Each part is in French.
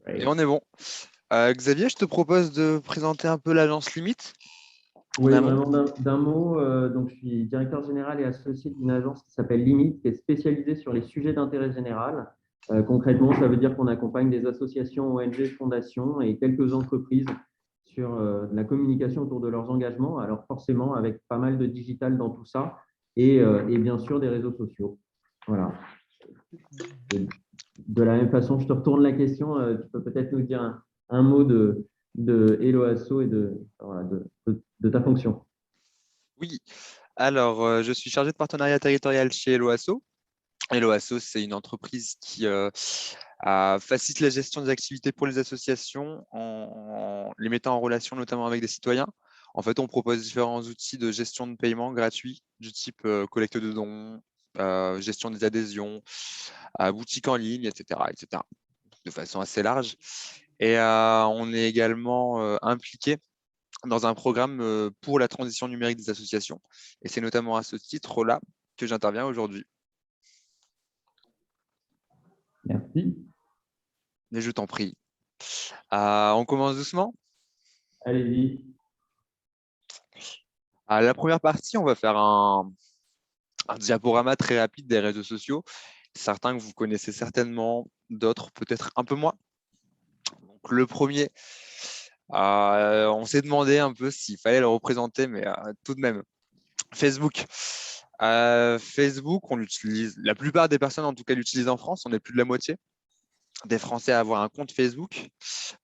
Et Ouais. on est bon. Xavier, je te propose de présenter un peu l'agence Limite en Oui, amont. vraiment d'un mot. Donc, je suis directeur général et associé d'une agence qui s'appelle Limite, qui est spécialisée sur les sujets d'intérêt général. Concrètement, ça veut dire qu'on accompagne des associations, ONG, fondations et quelques entreprises sur la communication autour de leurs engagements. Alors, forcément, avec pas mal de digital dans tout ça et bien sûr des réseaux sociaux. Voilà. De la même façon, je te retourne la question. Tu peux peut-être nous dire un mot de Hello Asso et voilà, de ta fonction. Oui, alors je suis chargé de partenariat territorial chez Helloasso. Helloasso, c'est une entreprise qui facilite la gestion des activités pour les associations en les mettant en relation notamment avec des citoyens. En fait, on propose différents outils de gestion de paiement gratuits du type collecte de dons, gestion des adhésions, boutique en ligne, etc., etc., de façon assez large. Et on est également impliqué dans un programme pour la transition numérique des associations. Et c'est notamment à ce titre-là que j'interviens aujourd'hui. Merci. Mais je t'en prie. On commence doucement. Allez-y. À la première partie, on va faire un diaporama très rapide des réseaux sociaux. Certains que vous connaissez certainement, d'autres peut-être un peu moins. Donc, le premier, on s'est demandé un peu s'il fallait le représenter, mais tout de même. Facebook. Facebook, on l'utilise, la plupart des personnes en tout cas l'utilisent en France, on est plus de la moitié des Français à avoir un compte Facebook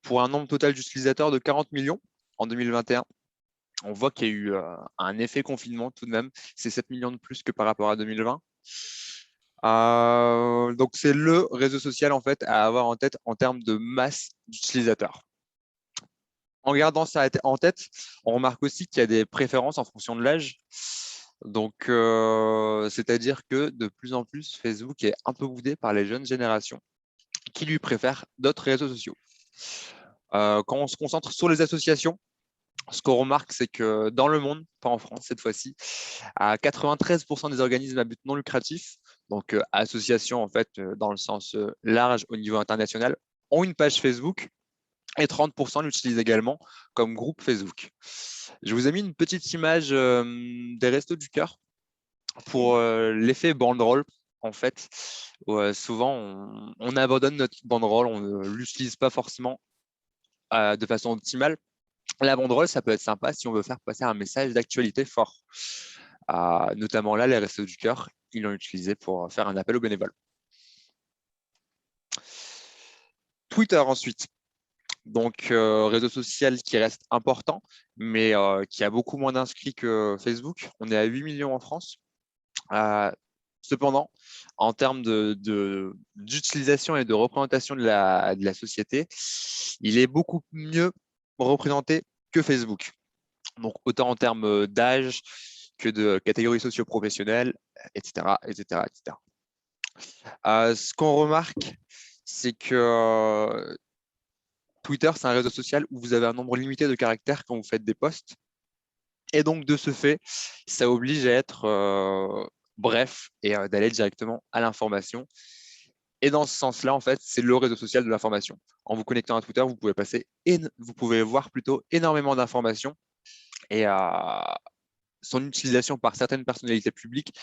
pour un nombre total d'utilisateurs de 40 millions en 2021. On voit qu'il y a eu un effet confinement tout de même, c'est 7 millions de plus que par rapport à 2020. Donc c'est le réseau social en fait à avoir en tête en termes de masse d'utilisateurs. En gardant ça en tête, on remarque aussi qu'il y a des préférences en fonction de l'âge. Donc, c'est-à-dire que de plus en plus, Facebook est un peu boudé par les jeunes générations qui lui préfèrent d'autres réseaux sociaux. Quand on se concentre sur les associations, ce qu'on remarque, c'est que dans le monde, pas en France cette fois-ci, à 93% des organismes à but non lucratif, donc associations en fait dans le sens large au niveau international, ont une page Facebook et 30% l'utilisent également comme groupe Facebook. Je vous ai mis une petite image des Restos du Cœur pour l'effet banderole. En fait, souvent, on abandonne notre banderole, on ne l'utilise pas forcément de façon optimale. La banderole, ça peut être sympa si on veut faire passer un message d'actualité fort. Notamment là, les Restos du Cœur, ils l'ont utilisé pour faire un appel aux bénévoles. Twitter ensuite. Donc, réseau social qui reste important, mais qui a beaucoup moins d'inscrits que Facebook. On est à 8 millions en France. Cependant, en termes d'utilisation et de représentation de la société, il est beaucoup mieux représenté que Facebook. Donc, autant en termes d'âge que de catégories socio-professionnelles, etc., etc., etc. Ce qu'on remarque, c'est que Twitter, c'est un réseau social où vous avez un nombre limité de caractères quand vous faites des posts. Et donc, de ce fait, ça oblige à être bref et d'aller directement à l'information. Et dans ce sens-là, en fait, c'est le réseau social de l'information. En vous connectant à Twitter, vous pouvez voir plutôt énormément d'informations et son utilisation par certaines personnalités publiques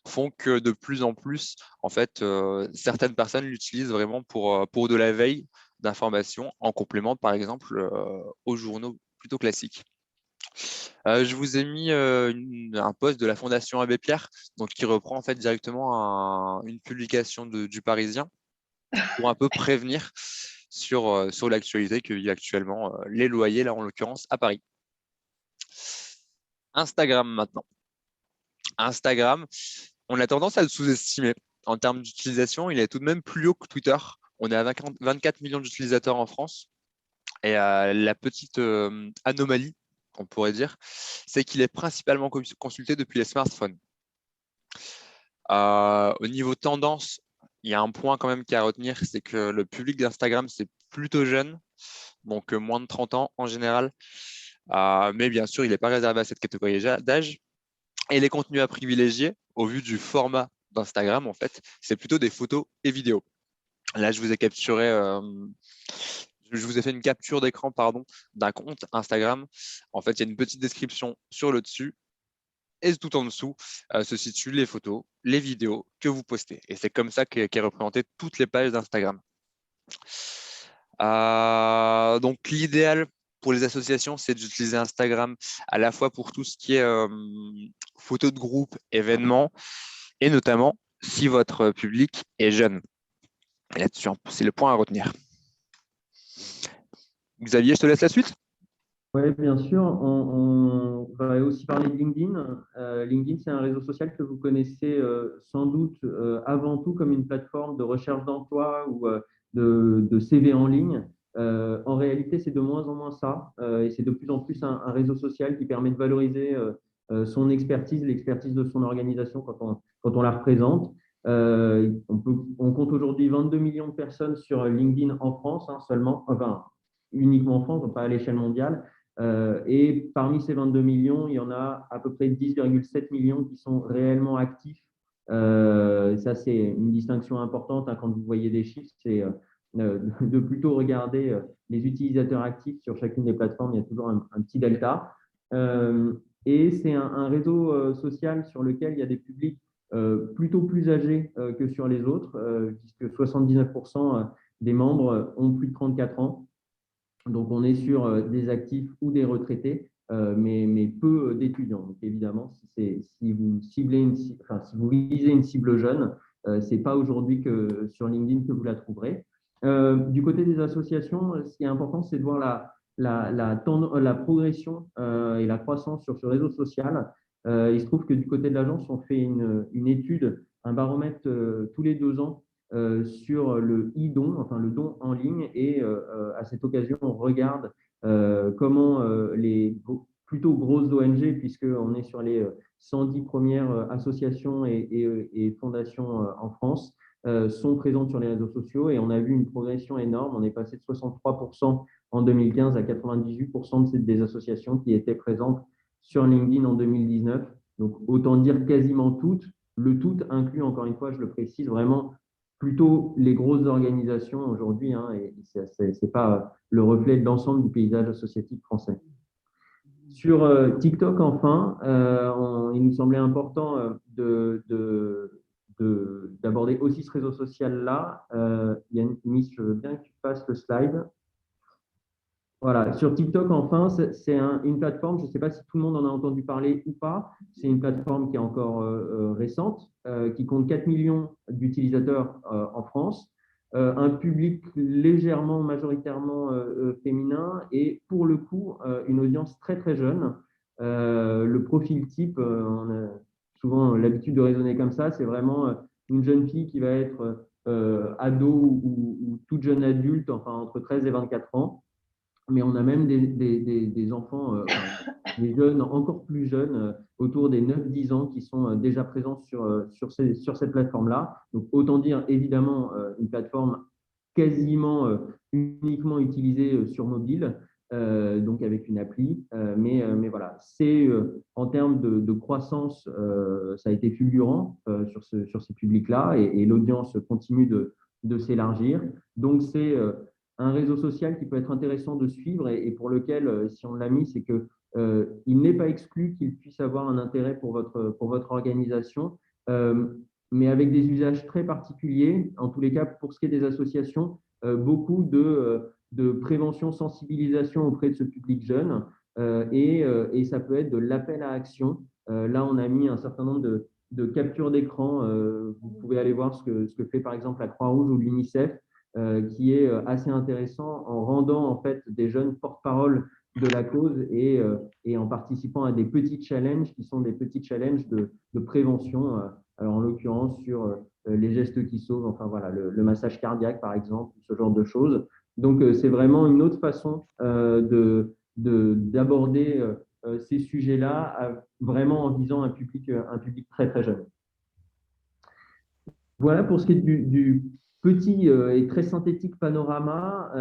font que de plus en plus, en fait, certaines personnes l'utilisent vraiment pour de la veille d'informations en complément, par exemple, aux journaux plutôt classiques. Je vous ai mis un post de la Fondation Abbé Pierre, donc qui reprend en fait directement une publication du Parisien pour un peu prévenir sur l'actualité que vit actuellement les loyers, là en l'occurrence à Paris. Instagram maintenant. Instagram, on a tendance à le sous-estimer. En termes d'utilisation, il est tout de même plus haut que Twitter. On est à 24 millions d'utilisateurs en France. Et la petite anomalie, on pourrait dire, c'est qu'il est principalement consulté depuis les smartphones. Au niveau tendance, il y a un point quand même qui est à retenir, c'est que le public d'Instagram, c'est plutôt jeune, donc moins de 30 ans en général. Mais bien sûr, il n'est pas réservé à cette catégorie d'âge. Et les contenus à privilégier, au vu du format d'Instagram, en fait, c'est plutôt des photos et vidéos. Là, je vous ai capturé, je vous ai fait une capture d'écran, pardon, d'un compte Instagram. En fait, il y a une petite description sur le dessus et tout en dessous se situent les photos, les vidéos que vous postez. Et c'est comme ça qu'est représenté toutes les pages d'Instagram. Donc, l'idéal pour les associations, c'est d'utiliser Instagram à la fois pour tout ce qui est photos de groupe, événements, et notamment si votre public est jeune. Et là-dessus, c'est le point à retenir. Xavier, je te laisse la suite. Oui, bien sûr. On va aussi parler de LinkedIn. LinkedIn, c'est un réseau social que vous connaissez sans doute avant tout comme une plateforme de recherche d'emploi ou de CV en ligne. En réalité, c'est de moins en moins ça. Et c'est de plus en plus un réseau social qui permet de valoriser son expertise, l'expertise de son organisation quand on la représente. On compte aujourd'hui 22 millions de personnes sur LinkedIn en France, hein, seulement, enfin, uniquement en France, pas à l'échelle mondiale. Et parmi ces 22 millions, il y en a à peu près 10,7 millions qui sont réellement actifs. Ça, c'est une distinction importante, hein, quand vous voyez des chiffres, c'est de plutôt regarder les utilisateurs actifs sur chacune des plateformes. Il y a toujours un petit delta. Et c'est un réseau social sur lequel il y a des publics plutôt plus âgés que sur les autres, puisque 79% des membres ont plus de 34 ans. Donc, on est sur des actifs ou des retraités, mais peu d'étudiants. Donc, évidemment, si vous ciblez si vous visez une cible jeune, ce n'est pas aujourd'hui que sur LinkedIn que vous la trouverez. Du côté des associations, ce qui est important, c'est de voir la progression et la croissance sur ce réseau social. Il se trouve que du côté de l'agence, on fait une étude, un baromètre tous les 2 ans sur le e-don, enfin le don en ligne. Et à cette occasion, on regarde comment les plutôt grosses ONG, puisqu'on est sur les 110 premières associations et fondations en France, sont présentes sur les réseaux sociaux. Et on a vu une progression énorme. On est passé de 63% en 2015 à 98% des associations qui étaient présentes sur LinkedIn en 2019. Donc, autant dire quasiment toutes. Le tout inclut, encore une fois, je le précise, vraiment plutôt les grosses organisations aujourd'hui, hein, et ce n'est pas le reflet de l'ensemble du paysage associatif français. Sur TikTok, enfin, il nous semblait important d'aborder aussi ce réseau social-là. Yannis, je veux bien que tu fasses le slide. Voilà, sur TikTok, enfin, c'est une plateforme, je ne sais pas si tout le monde en a entendu parler ou pas, c'est une plateforme qui est encore récente, qui compte 4 millions d'utilisateurs en France, un public légèrement, majoritairement féminin et pour le coup, une audience très très jeune. Le profil type, on a souvent l'habitude de raisonner comme ça, c'est vraiment une jeune fille qui va être ado ou toute jeune adulte, enfin entre 13 et 24 ans. Mais on a même des enfants, des jeunes encore plus jeunes, autour des 9-10 ans, qui sont déjà présents sur cette plateforme-là. Donc, autant dire évidemment une plateforme quasiment uniquement utilisée sur mobile, donc avec une appli. Mais voilà, c'est en termes de croissance, ça a été fulgurant sur ces publics-là et l'audience continue de s'élargir. Donc, c'est un réseau social qui peut être intéressant de suivre et pour lequel, si on l'a mis, c'est que il n'est pas exclu qu'il puisse avoir un intérêt pour votre organisation, mais avec des usages très particuliers. En tous les cas, pour ce qui est des associations, beaucoup de prévention, sensibilisation auprès de ce public jeune, et ça peut être de l'appel à action. Là, on a mis un certain nombre de captures d'écran. Vous pouvez aller voir ce que fait par exemple la Croix-Rouge ou l'UNICEF, qui est assez intéressant en rendant en fait des jeunes porte-parole de la cause et en participant à des petits challenges qui sont des petits challenges de prévention, alors en l'occurrence sur les gestes qui sauvent, enfin voilà, le massage cardiaque par exemple, ce genre de choses. Donc c'est vraiment une autre façon d'aborder ces sujets-là, vraiment en visant un public très très jeune. Voilà pour ce qui est du petit et très synthétique panorama,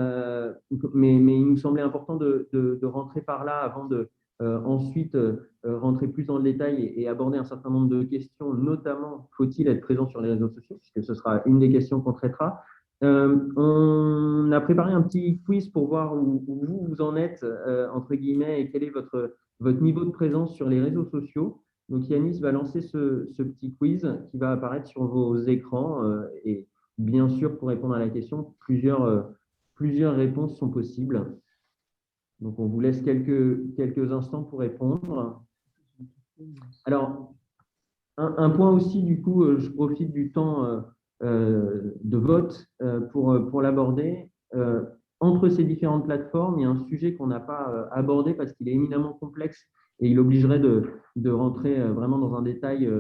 mais il nous semblait important de rentrer par là avant de ensuite rentrer plus dans le détail et aborder un certain nombre de questions, notamment faut-il être présent sur les réseaux sociaux, puisque ce sera une des questions qu'on traitera. On a préparé un petit quiz pour voir où vous en êtes, entre guillemets, et quel est votre niveau de présence sur les réseaux sociaux. Donc, Yanis va lancer ce petit quiz qui va apparaître sur vos écrans. Et bien sûr, pour répondre à la question, plusieurs réponses sont possibles. Donc, on vous laisse quelques instants pour répondre. Alors, un point aussi, du coup, je profite du temps de vote pour l'aborder. Entre ces différentes plateformes, il y a un sujet qu'on n'a pas abordé parce qu'il est éminemment complexe et il obligerait de rentrer vraiment dans un détail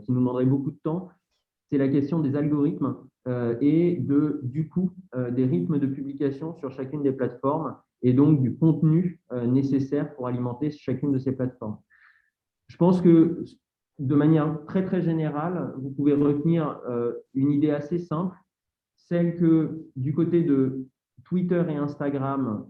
qui nous demanderait beaucoup de temps. C'est la question des algorithmes et du coup des rythmes de publication sur chacune des plateformes et donc du contenu nécessaire pour alimenter chacune de ces plateformes. Je pense que de manière très, très générale, vous pouvez retenir une idée assez simple, celle que du côté de Twitter et Instagram,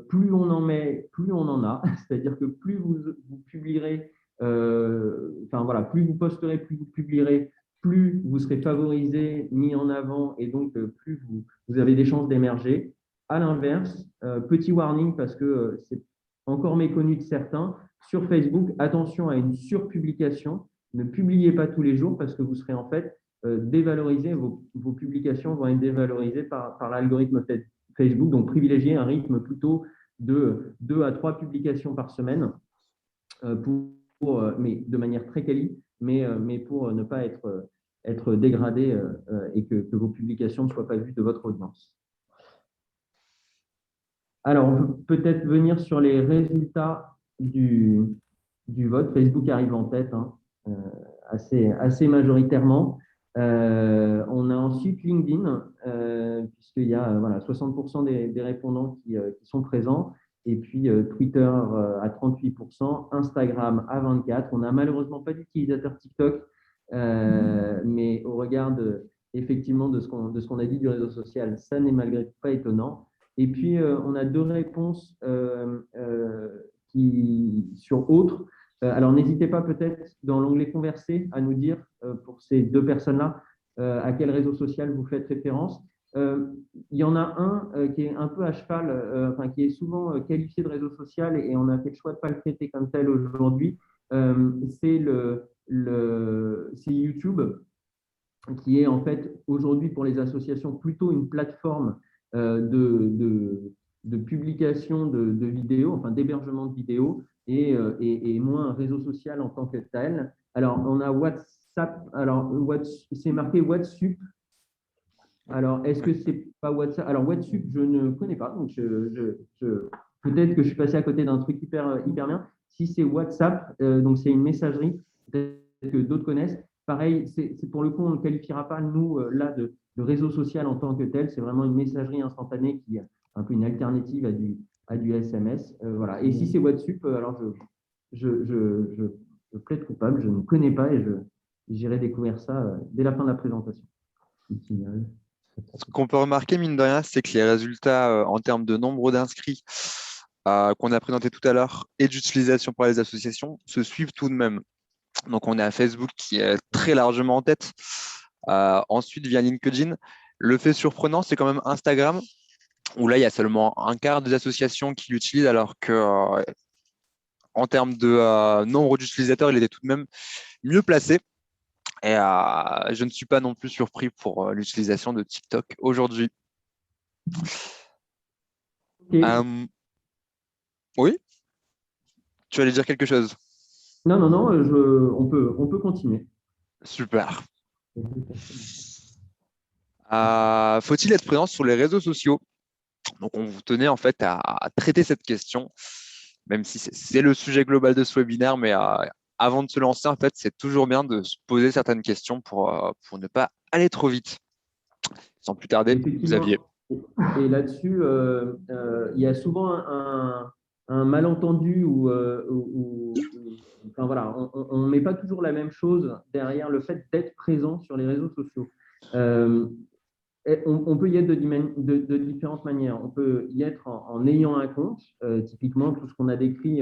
plus on en met, plus on en a. C'est-à-dire que plus vous publierez, enfin voilà, plus vous posterez, plus vous publierez, plus vous serez favorisé, mis en avant, et donc plus vous avez des chances d'émerger. À l'inverse, petit warning parce que c'est encore méconnu de certains, sur Facebook, attention à une surpublication. Ne publiez pas tous les jours parce que vous serez en fait dévalorisé, vos publications vont être dévalorisées par l'algorithme Facebook. Donc, privilégiez un rythme plutôt de 2 à 3 publications par semaine, mais de manière très quali, mais pour ne pas être dégradé et que vos publications ne soient pas vues de votre audience. Alors, on peut peut-être venir sur les résultats du vote. Facebook arrive en tête, hein, assez majoritairement. On a ensuite LinkedIn, puisqu'il y a voilà, 60% des répondants qui sont présents. Et puis Twitter à 38%, Instagram à 24%. On n'a malheureusement pas d'utilisateurs TikTok, mais au regard effectivement de ce qu'on a dit du réseau social, ça n'est malgré tout pas étonnant. Et puis, on a 2 réponses sur autres. Alors, n'hésitez pas peut-être dans l'onglet Converser à nous dire pour ces 2 personnes-là à quel réseau social vous faites référence. Il y en a un qui est un peu à cheval, enfin, qui est souvent qualifié de réseau social et on a fait le choix de ne pas le traiter comme tel aujourd'hui. C'est YouTube qui est en fait aujourd'hui pour les associations plutôt une plateforme de publication de vidéos, enfin d'hébergement de vidéos et moins un réseau social en tant que tel. Alors, on a WhatsApp, alors c'est marqué WhatsApp. Alors, est-ce que c'est pas WhatsApp? Alors, WhatsApp, je ne connais pas, donc peut-être que je suis passé à côté d'un truc hyper bien. Si c'est WhatsApp, donc c'est une messagerie, peut-être que d'autres connaissent. Pareil, c'est pour le coup, on ne qualifiera pas, nous, là, de réseau social en tant que tel. C'est vraiment une messagerie instantanée qui est un peu une alternative à du SMS. Voilà. Et si c'est WhatsApp, alors je plaide coupable, je ne connais pas et j'irai découvrir ça dès la fin de la présentation. Ce qu'on peut remarquer, mine de rien, c'est que les résultats en termes de nombre d'inscrits qu'on a présentés tout à l'heure et d'utilisation par les associations se suivent tout de même. Donc, on a Facebook qui est très largement en tête. Ensuite, via LinkedIn. Le fait surprenant, c'est quand même Instagram, où là, il y a seulement un quart des associations qui l'utilisent, alors que en termes de nombre d'utilisateurs, il était tout de même mieux placé. Et je ne suis pas non plus surpris pour l'utilisation de TikTok aujourd'hui. Okay. Oui, tu allais dire quelque chose? Non, on peut continuer. Super. Faut-il être présent sur les réseaux sociaux? Donc, on vous tenait en fait à traiter cette question, même si c'est le sujet global de ce webinaire, mais avant de se lancer, en fait, c'est toujours bien de se poser certaines questions pour ne pas aller trop vite. Sans plus tarder, Xavier. Effectivement. Et là-dessus, il y a souvent un malentendu enfin, voilà, on ne met pas toujours la même chose derrière le fait d'être présent sur les réseaux sociaux. On peut y être de différentes manières. On peut y être en ayant un compte, typiquement tout ce qu'on a décrit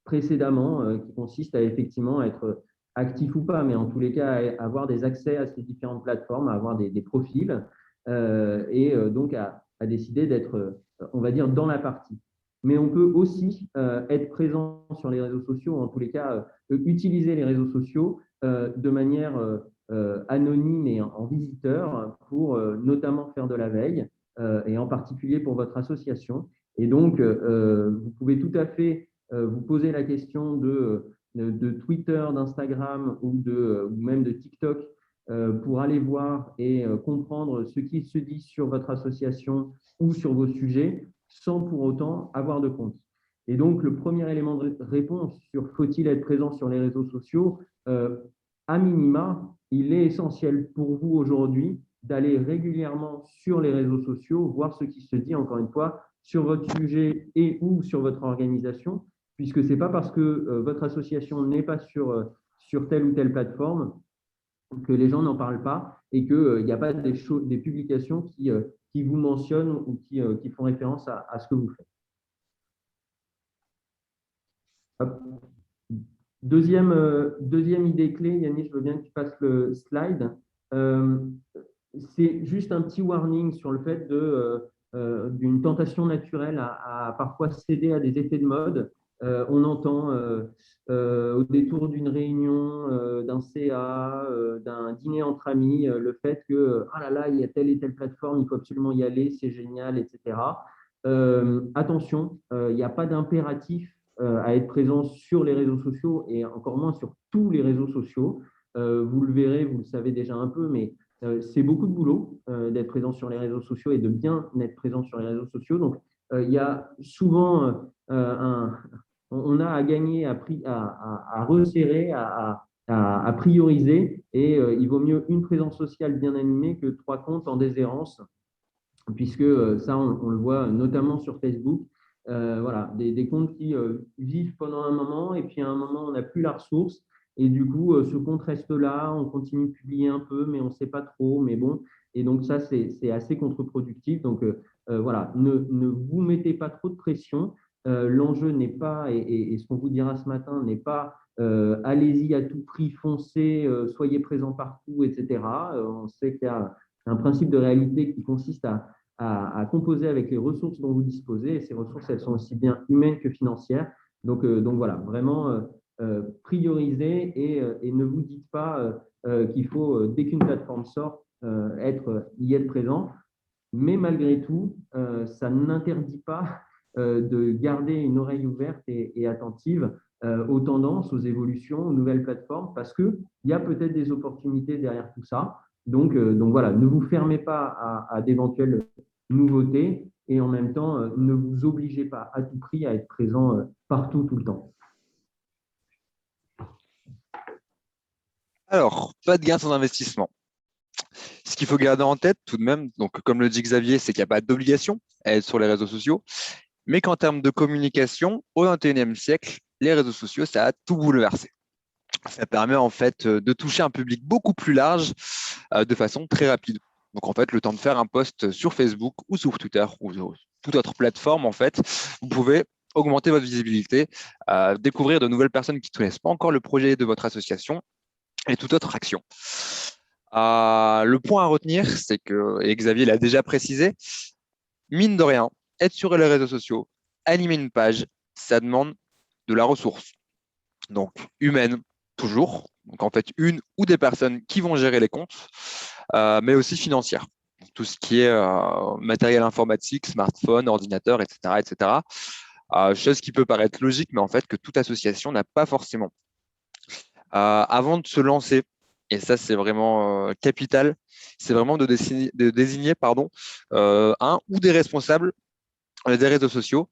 précédemment, qui consiste à effectivement être actif ou pas, mais en tous les cas, à avoir des accès à ces différentes plateformes, à avoir des profils. donc a décidé d'être, on va dire, dans la partie. Mais on peut aussi être présent sur les réseaux sociaux, en tous les cas, utiliser les réseaux sociaux de manière anonyme et en visiteur pour notamment faire de la veille et en particulier pour votre association. Et donc, vous pouvez tout à fait vous poser la question de Twitter, d'Instagram ou même de TikTok pour aller voir et comprendre ce qui se dit sur votre association ou sur vos sujets sans pour autant avoir de compte. Et donc, le premier élément de réponse sur faut-il être présent sur les réseaux sociaux, à minima, il est essentiel pour vous aujourd'hui d'aller régulièrement sur les réseaux sociaux, voir ce qui se dit, encore une fois, sur votre sujet et ou sur votre organisation, puisque ce n'est pas parce que votre association n'est pas sur telle ou telle plateforme que les gens n'en parlent pas et qu'il n'y a pas des publications qui vous mentionnent ou qui font référence à ce que vous faites. Hop. Deuxième idée clé, Yannis, je veux bien que tu passes le slide. Euh, c'est juste un petit warning sur le fait d'une tentation naturelle à parfois céder à des effets de mode. On entend au détour d'une réunion, d'un CA, d'un dîner entre amis, le fait que ah là là, il y a telle et telle plateforme, il faut absolument y aller, c'est génial, etc. Attention, il n'y a pas d'impératif à être présent sur les réseaux sociaux et encore moins sur tous les réseaux sociaux. Vous le verrez, vous le savez déjà un peu, mais c'est beaucoup de boulot d'être présent sur les réseaux sociaux et de bien être présent sur les réseaux sociaux. Donc, il y a souvent on a à gagner, à resserrer, à prioriser. Et il vaut mieux une présence sociale bien animée que trois comptes en déshérence, puisque ça, on le voit notamment sur Facebook. Voilà, des comptes qui vivent pendant un moment et puis à un moment, on n'a plus la ressource. Et du coup, ce compte reste là, on continue de publier un peu, mais on ne sait pas trop. Mais bon, et donc ça, c'est assez contre-productif. Donc voilà, ne vous mettez pas trop de pression. L'enjeu n'est pas, et ce qu'on vous dira ce matin, n'est pas allez-y à tout prix, foncez, soyez présent partout, etc. On sait qu'il y a un principe de réalité qui consiste à composer avec les ressources dont vous disposez. Et ces ressources, elles sont aussi bien humaines que financières. Donc voilà, vraiment prioriser et ne vous dites pas qu'il faut, dès qu'une plateforme sort, y être présent. Mais malgré tout, ça n'interdit pas de garder une oreille ouverte et attentive aux tendances, aux évolutions, aux nouvelles plateformes, parce qu'il y a peut-être des opportunités derrière tout ça. Donc voilà, ne vous fermez pas à d'éventuelles nouveautés et en même temps, ne vous obligez pas à tout prix à être présent partout, tout le temps. Alors, pas de gain sans investissement. Ce qu'il faut garder en tête tout de même, donc comme le dit Xavier, c'est qu'il n'y a pas d'obligation à être sur les réseaux sociaux, mais qu'en termes de communication, au XXIe siècle, les réseaux sociaux, ça a tout bouleversé. Ça permet en fait de toucher un public beaucoup plus large de façon très rapide. Donc en fait, le temps de faire un post sur Facebook ou sur Twitter ou sur toute autre plateforme, en fait, vous pouvez augmenter votre visibilité, découvrir de nouvelles personnes qui ne connaissent pas encore le projet de votre association et toute autre action. Le point à retenir, c'est que, et Xavier l'a déjà précisé, mine de rien, être sur les réseaux sociaux, animer une page, ça demande de la ressource. Donc, humaine, toujours. Donc, en fait, une ou des personnes qui vont gérer les comptes, mais aussi financière. Tout ce qui est matériel informatique, smartphone, ordinateur, etc. etc. Chose qui peut paraître logique, mais en fait, que toute association n'a pas forcément. Avant de se lancer, et ça, c'est vraiment capital, c'est vraiment de désigner un ou des responsables des réseaux sociaux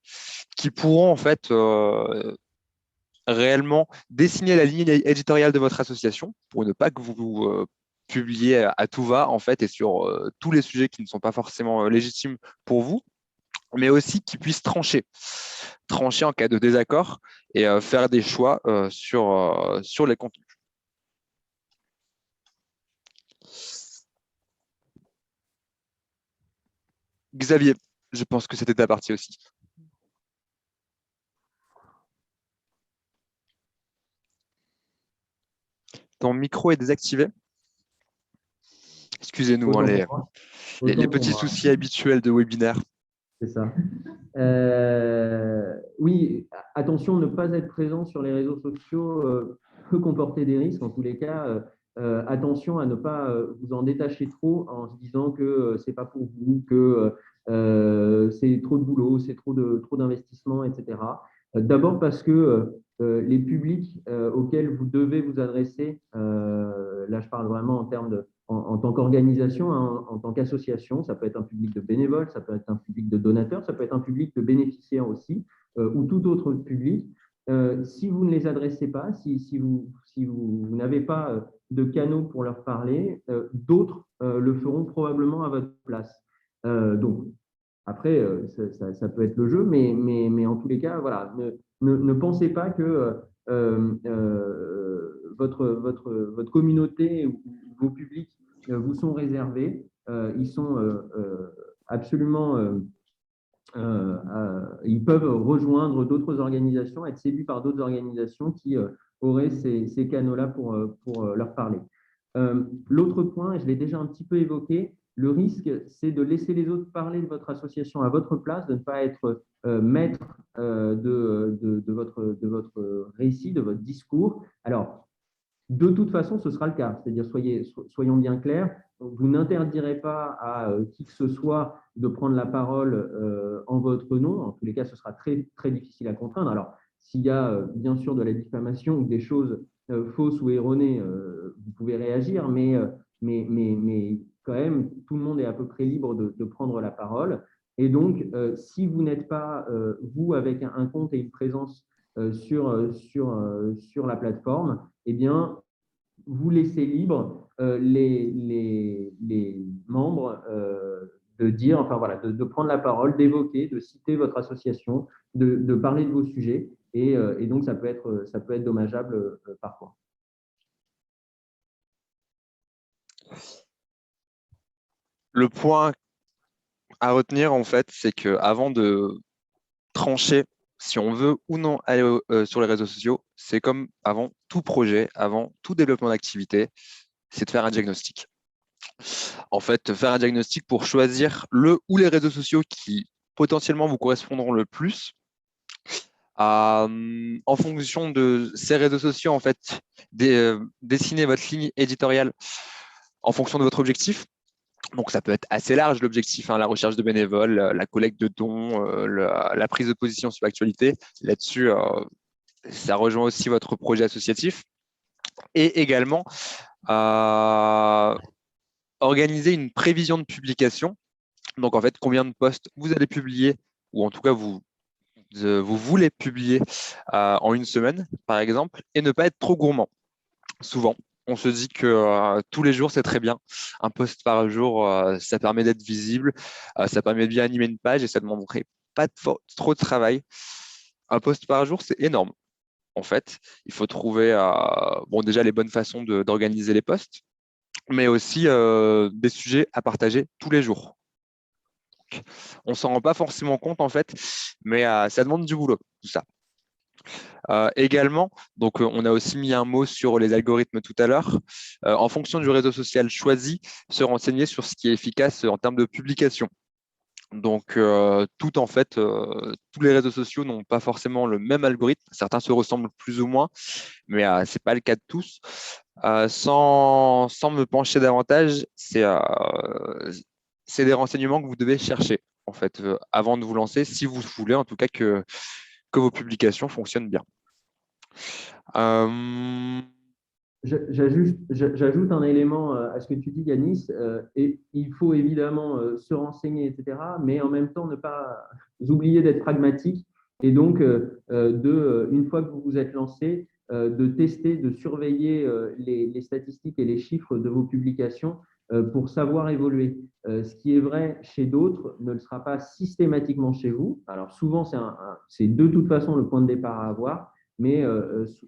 qui pourront en fait réellement dessiner la ligne éditoriale de votre association pour ne pas que vous publiez à tout va en fait et sur tous les sujets qui ne sont pas forcément légitimes pour vous, mais aussi qu'ils puissent trancher en cas de désaccord et faire des choix sur les contenus. Xavier, je pense que c'était ta partie aussi. Ton micro est désactivé. Excusez-nous, hein, Autant pour moi. les Autant pour petits moi. soucis habituels de webinaire. C'est ça. Oui, attention, ne pas être présent sur les réseaux sociaux peut comporter des risques. En tous les cas, attention à ne pas vous en détacher trop en se disant que c'est pas pour vous, que c'est trop de boulot, c'est trop d'investissement, etc. D'abord parce que les publics auxquels vous devez vous adresser, là je parle vraiment en termes en tant qu'organisation, hein, en tant qu'association, ça peut être un public de bénévoles, ça peut être un public de donateurs, ça peut être un public de bénéficiaires aussi, ou tout autre public. Si vous ne les adressez pas, si vous n'avez pas de canaux pour leur parler, d'autres le feront probablement à votre place. Donc, après, ça peut être le jeu, mais en tous les cas, voilà, ne pensez pas que votre communauté ou vos publics vous sont réservés. Ils sont absolument, ils peuvent rejoindre d'autres organisations, être séduits par d'autres organisations qui auraient ces canaux-là pour leur parler. L'autre point, je l'ai déjà un petit peu évoqué, le risque, c'est de laisser les autres parler de votre association à votre place, de ne pas être maître de votre récit, de votre discours. Alors, de toute façon, ce sera le cas. C'est-à-dire, soyons bien clairs, vous n'interdirez pas à qui que ce soit de prendre la parole en votre nom. En tous les cas, ce sera très, très difficile à contraindre. Alors, s'il y a bien sûr de la diffamation ou des choses fausses ou erronées, vous pouvez réagir, mais quand même, tout le monde est à peu près libre de prendre la parole. Et donc, si vous n'êtes pas, vous, avec un compte et une présence sur la plateforme, eh bien, vous laissez libre les membres de dire, enfin voilà, de prendre la parole, d'évoquer, de citer votre association, de parler de vos sujets. Et donc, ça peut être dommageable parfois. Le point à retenir, en fait, c'est qu'avant de trancher si on veut ou non aller sur les réseaux sociaux, c'est comme avant tout projet, avant tout développement d'activité, c'est de faire un diagnostic. En fait, faire un diagnostic pour choisir le ou les réseaux sociaux qui potentiellement vous correspondront le plus. En fonction de ces réseaux sociaux, en fait, dessiner votre ligne éditoriale en fonction de votre objectif. Donc, ça peut être assez large l'objectif, hein, la recherche de bénévoles, la collecte de dons, la prise de position sur l'actualité. Là-dessus, ça rejoint aussi votre projet associatif. Et également, organiser une prévision de publication. Donc, en fait, combien de posts vous allez publier, ou en tout cas, vous voulez publier en une semaine, par exemple, et ne pas être trop gourmand. Souvent, on se dit que tous les jours, c'est très bien. Un post par jour, ça permet d'être visible, ça permet de bien animer une page et ça ne demanderait pas trop de travail. Un post par jour, c'est énorme. En fait, il faut trouver bon, déjà les bonnes façons d'organiser les posts, mais aussi des sujets à partager tous les jours. On ne s'en rend pas forcément compte, en fait, mais ça demande du boulot, tout ça. Également, donc on a aussi mis un mot sur les algorithmes tout à l'heure. En fonction du réseau social choisi, se renseigner sur ce qui est efficace en termes de publication. Donc, en fait, tous les réseaux sociaux n'ont pas forcément le même algorithme. Certains se ressemblent plus ou moins, mais ce n'est pas le cas de tous. Sans me pencher davantage, c'est des renseignements que vous devez chercher, en fait, avant de vous lancer, si vous voulez, en tout cas, que vos publications fonctionnent bien. J'ajoute un élément à ce que tu dis, Yanis. Et il faut évidemment se renseigner, etc., mais en même temps ne pas oublier d'être pragmatique et donc une fois que vous vous êtes lancé, de tester, de surveiller les statistiques et les chiffres de vos publications pour savoir évoluer. Ce qui est vrai chez d'autres ne le sera pas systématiquement chez vous. Alors souvent, c'est de toute façon le point de départ à avoir, mais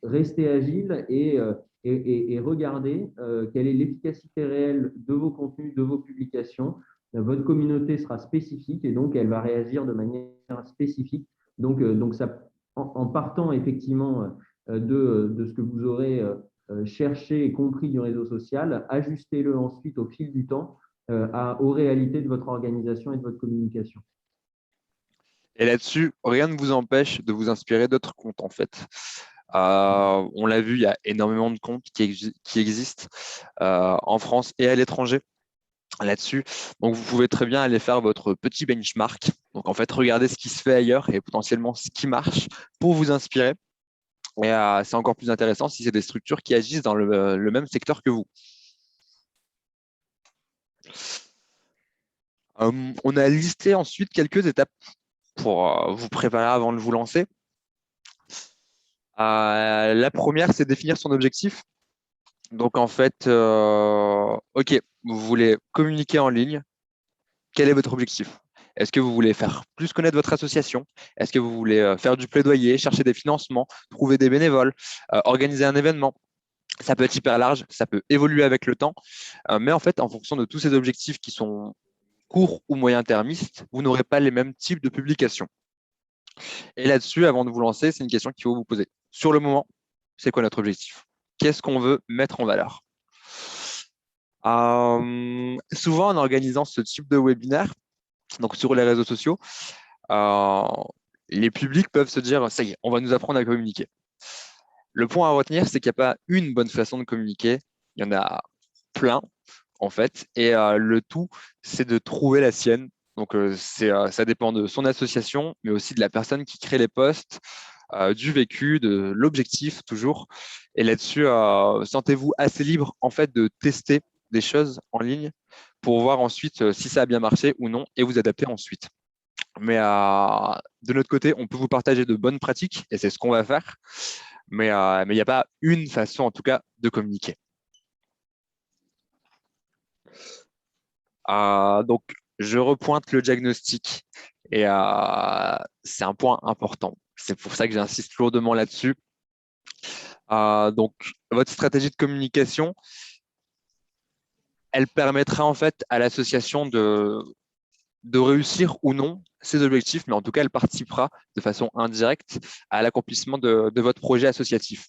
restez agile et regardez quelle est l'efficacité réelle de vos contenus, de vos publications. Votre communauté sera spécifique et donc elle va réagir de manière spécifique. Donc ça, en partant effectivement de ce que vous aurez cherché et compris du réseau social, ajustez-le ensuite au fil du temps aux réalités de votre organisation et de votre communication. Et là-dessus, rien ne vous empêche de vous inspirer d'autres comptes, en fait. On l'a vu, il y a énormément de comptes qui existent en France et à l'étranger là-dessus. Donc, vous pouvez très bien aller faire votre petit benchmark. Donc, en fait, regardez ce qui se fait ailleurs et potentiellement ce qui marche pour vous inspirer. Et c'est encore plus intéressant si c'est des structures qui agissent dans le même secteur que vous. On a listé ensuite quelques étapes pour vous préparer avant de vous lancer. La première, c'est définir son objectif. Donc, en fait, OK, vous voulez communiquer en ligne. Quel est votre objectif? Est-ce que vous voulez faire plus connaître votre association? Est-ce que vous voulez faire du plaidoyer, chercher des financements, trouver des bénévoles, organiser un événement? Ça peut être hyper large, ça peut évoluer avec le temps. Mais en fait, en fonction de tous ces objectifs qui sont courts ou moyen-termistes, vous n'aurez pas les mêmes types de publications. Et là-dessus, avant de vous lancer, c'est une question qu'il faut vous poser. Sur le moment, c'est quoi notre objectif? Qu'est-ce qu'on veut mettre en valeur? Souvent, en organisant ce type de webinaire, donc sur les réseaux sociaux, euh, les publics peuvent se dire, ça y est, on va nous apprendre à communiquer. Le point à retenir, c'est qu'il n'y a pas une bonne façon de communiquer. Il y en a plein, en fait. Et le tout, c'est de trouver la sienne. Donc, ça dépend de son association, mais aussi de la personne qui crée les posts, du vécu, de l'objectif toujours. Et là-dessus, sentez-vous assez libre, en fait, de tester des choses en ligne pour voir ensuite si ça a bien marché ou non et vous adapter ensuite. Mais de notre côté, on peut vous partager de bonnes pratiques et c'est ce qu'on va faire. Mais il n'y a pas une façon, en tout cas, de communiquer. Donc, je repointe le diagnostic et c'est un point important. C'est pour ça que j'insiste lourdement là-dessus. Donc, votre stratégie de communication, elle permettra en fait à l'association de réussir ou non ses objectifs, mais en tout cas, elle participera de façon indirecte à l'accomplissement de votre projet associatif.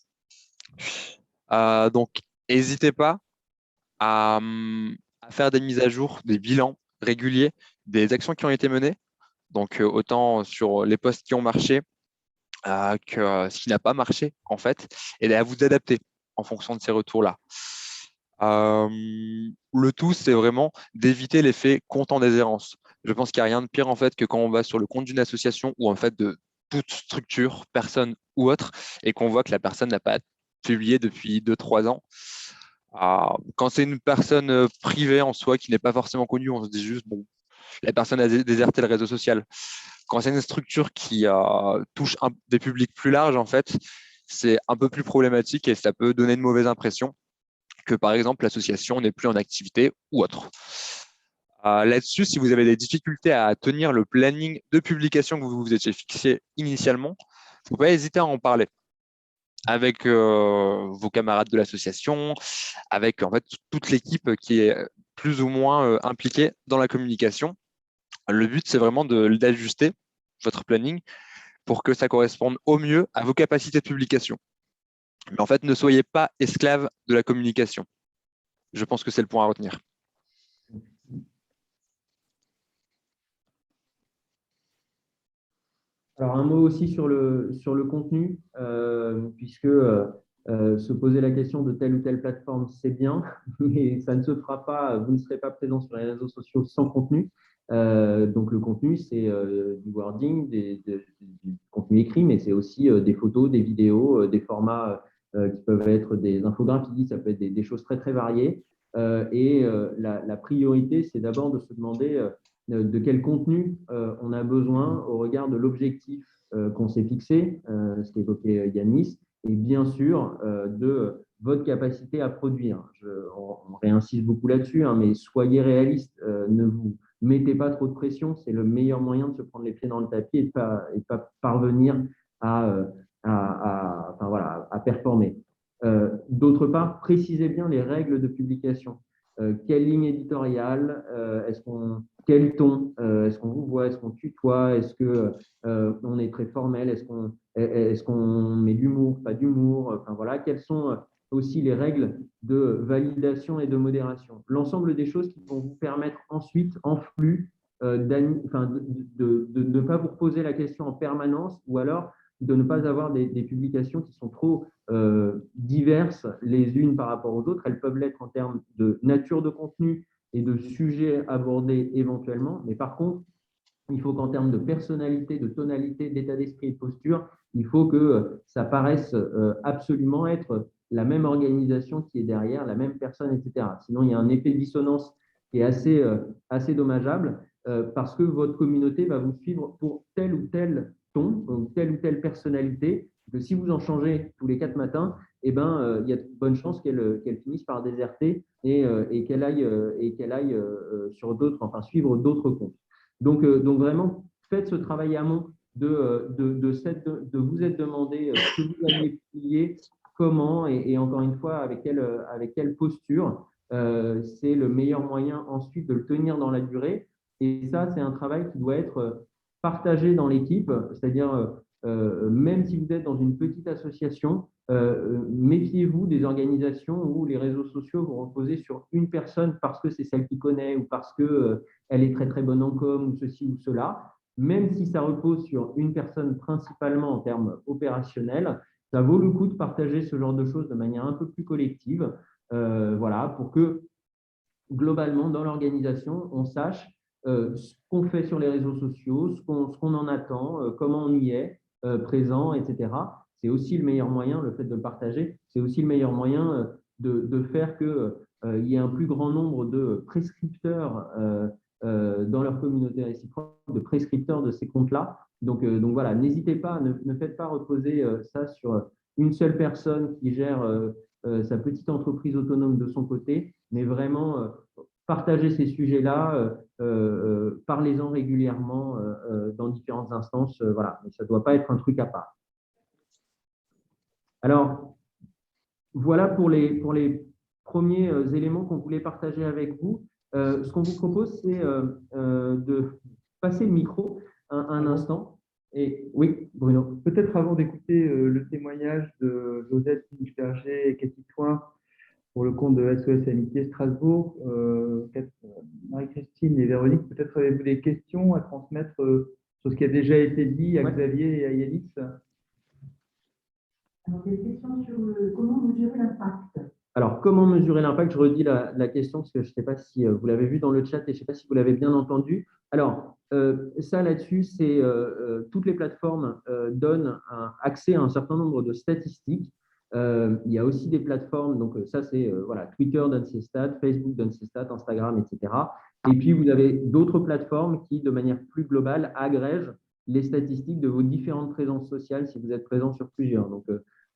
Donc, n'hésitez pas à faire des mises à jour, des bilans réguliers, des actions qui ont été menées. Donc, autant sur les posts qui ont marché que ce qui n'a pas marché, en fait, et à vous adapter en fonction de ces retours-là. Le tout, c'est vraiment d'éviter l'effet compte en déshérence. Je pense qu'il n'y a rien de pire, en fait, que quand on va sur le compte d'une association ou en fait de toute structure, personne ou autre, et qu'on voit que la personne n'a pas publié depuis 2-3 ans. Quand c'est une personne privée en soi qui n'est pas forcément connue, on se dit juste, bon, la personne a déserté le réseau social. Quand c'est une structure qui touche des publics plus larges, en fait, c'est un peu plus problématique et ça peut donner une mauvaise impression que, par exemple, l'association n'est plus en activité ou autre. Là-dessus, si vous avez des difficultés à tenir le planning de publication que vous vous étiez fixé initialement, il ne faut pas hésiter à en parler avec vos camarades de l'association, avec en fait toute l'équipe qui est plus ou moins impliquée dans la communication. Le but, c'est vraiment d'ajuster votre planning pour que ça corresponde au mieux à vos capacités de publication. Mais en fait, ne soyez pas esclave de la communication. Je pense que c'est le point à retenir. Alors, un mot aussi sur le contenu, puisque se poser la question de telle ou telle plateforme, c'est bien, mais ça ne se fera pas, vous ne serez pas présent sur les réseaux sociaux sans contenu. Donc, le contenu, c'est du wording, du contenu écrit, mais c'est aussi des photos, des vidéos, des formats qui peuvent être des infographies, ça peut être des choses très, très variées. La priorité, c'est d'abord de se demander de quel contenu on a besoin au regard de l'objectif qu'on s'est fixé, ce qu'évoquait Yanis, et bien sûr de votre capacité à produire. On réinsiste beaucoup là-dessus, hein, mais soyez réaliste, ne vous mettez pas trop de pression, c'est le meilleur moyen de se prendre les pieds dans le tapis et de pas parvenir enfin, voilà, à performer. D'autre part, précisez bien les règles de publication. Quelle ligne éditoriale, quel ton, est-ce qu'on vous voit, est-ce qu'on tutoie, est-ce que on est très formel, est-ce qu'on met de l'humour, pas d'humour, enfin voilà, aussi les règles de validation et de modération. L'ensemble des choses qui vont vous permettre ensuite, en flux, de ne pas vous reposer la question en permanence ou alors de ne pas avoir des publications qui sont trop diverses les unes par rapport aux autres. Elles peuvent l'être en termes de nature de contenu et de sujets abordés éventuellement, mais par contre, il faut qu'en termes de personnalité, de tonalité, d'état d'esprit et de posture, il faut que ça paraisse absolument être la même organisation qui est derrière, la même personne, etc. Sinon, il y a un effet de dissonance qui est assez dommageable parce que votre communauté va vous suivre pour tel ou tel ton, telle ou telle personnalité, que si vous en changez tous les 4 matins, eh ben, il y a de bonnes chances qu'elle finisse par déserter et qu'elle aille, sur d'autres, enfin, suivre d'autres comptes. Donc vraiment, faites ce travail amont de vous être demandé ce que vous allez publier, comment et encore une fois avec quelle posture. C'est le meilleur moyen ensuite de le tenir dans la durée. Et ça, c'est un travail qui doit être partagé dans l'équipe, c'est-à-dire même si vous êtes dans une petite association, méfiez-vous des organisations où les réseaux sociaux vont reposer sur une personne parce que c'est celle qui connaît ou parce que elle est très très bonne en com ou ceci ou cela. Même si ça repose sur une personne principalement en termes opérationnels, ça vaut le coup de partager ce genre de choses de manière un peu plus collective, voilà, pour que globalement dans l'organisation, on sache ce qu'on fait sur les réseaux sociaux, ce qu'on en attend, comment on y est présent, etc. C'est aussi le meilleur moyen, le fait de le partager, c'est aussi le meilleur moyen de faire qu'il y ait un plus grand nombre de prescripteurs dans leur communauté réciproque, de prescripteurs de ces comptes-là. Donc voilà, n'hésitez pas, ne faites pas reposer ça sur une seule personne qui gère sa petite entreprise autonome de son côté, mais vraiment partager ces sujets-là, parlez-en régulièrement dans différentes instances. Voilà, mais ça ne doit pas être un truc à part. Alors, voilà pour les premiers éléments qu'on voulait partager avec vous. Ce qu'on vous propose, c'est de passer le micro un instant. Et oui, Bruno. Peut-être avant d'écouter le témoignage de Josette Berger et Cathy Toin pour le compte de SOS Amitié Strasbourg, Marie-Christine et Véronique, peut-être avez-vous des questions à transmettre sur ce qui a déjà été dit à Xavier et à Yanis? Alors, des questions sur comment mesurer l'impact. Alors, comment mesurer l'impact? Je redis la question parce que je ne sais pas si vous l'avez vu dans le chat et je ne sais pas si vous l'avez bien entendu. Alors, ça là-dessus, c'est toutes les plateformes donnent accès à un certain nombre de statistiques. Il y a aussi des plateformes, donc ça c'est voilà, Twitter donne ses stats, Facebook donne ses stats, Instagram, etc. Et puis vous avez d'autres plateformes qui, de manière plus globale, agrègent les statistiques de vos différentes présences sociales si vous êtes présent sur plusieurs. Donc,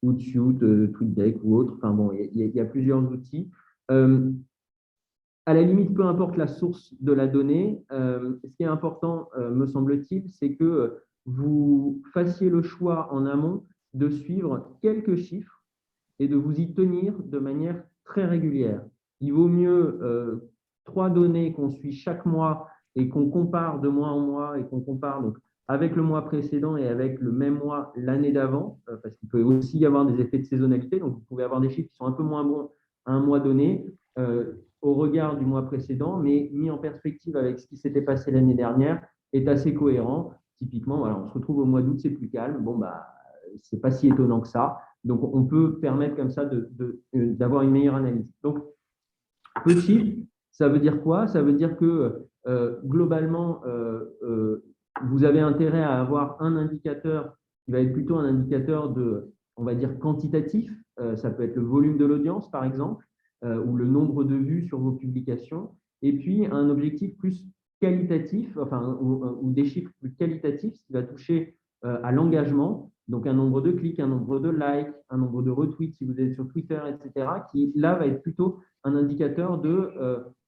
Hootsuite, TweetDeck ou autre. Enfin bon, il y a plusieurs outils. À la limite, peu importe la source de la donnée, ce qui est important, me semble-t-il, c'est que vous fassiez le choix en amont de suivre quelques chiffres et de vous y tenir de manière très régulière. Il vaut mieux 3 données qu'on suit chaque mois et qu'on compare de mois en mois et qu'on compare donc, avec le mois précédent et avec le même mois l'année d'avant, parce qu'il peut aussi y avoir des effets de saisonnalité. Donc, vous pouvez avoir des chiffres qui sont un peu moins bons à un mois donné au regard du mois précédent, mais mis en perspective avec ce qui s'était passé l'année dernière, est assez cohérent. Typiquement, voilà, on se retrouve au mois d'août, c'est plus calme. Bon, bah, c'est pas si étonnant que ça. Donc, on peut permettre comme ça d'avoir une meilleure analyse. Donc, petit, ça veut dire quoi? Ça veut dire que globalement, vous avez intérêt à avoir un indicateur qui va être plutôt un indicateur on va dire, quantitatif. Ça peut être le volume de l'audience, par exemple, ou le nombre de vues sur vos publications. Et puis, un objectif plus qualitatif, enfin, ou des chiffres plus qualitatifs, qui va toucher à l'engagement. Donc, un nombre de clics, un nombre de likes, un nombre de retweets si vous êtes sur Twitter, etc., qui là va être plutôt un indicateur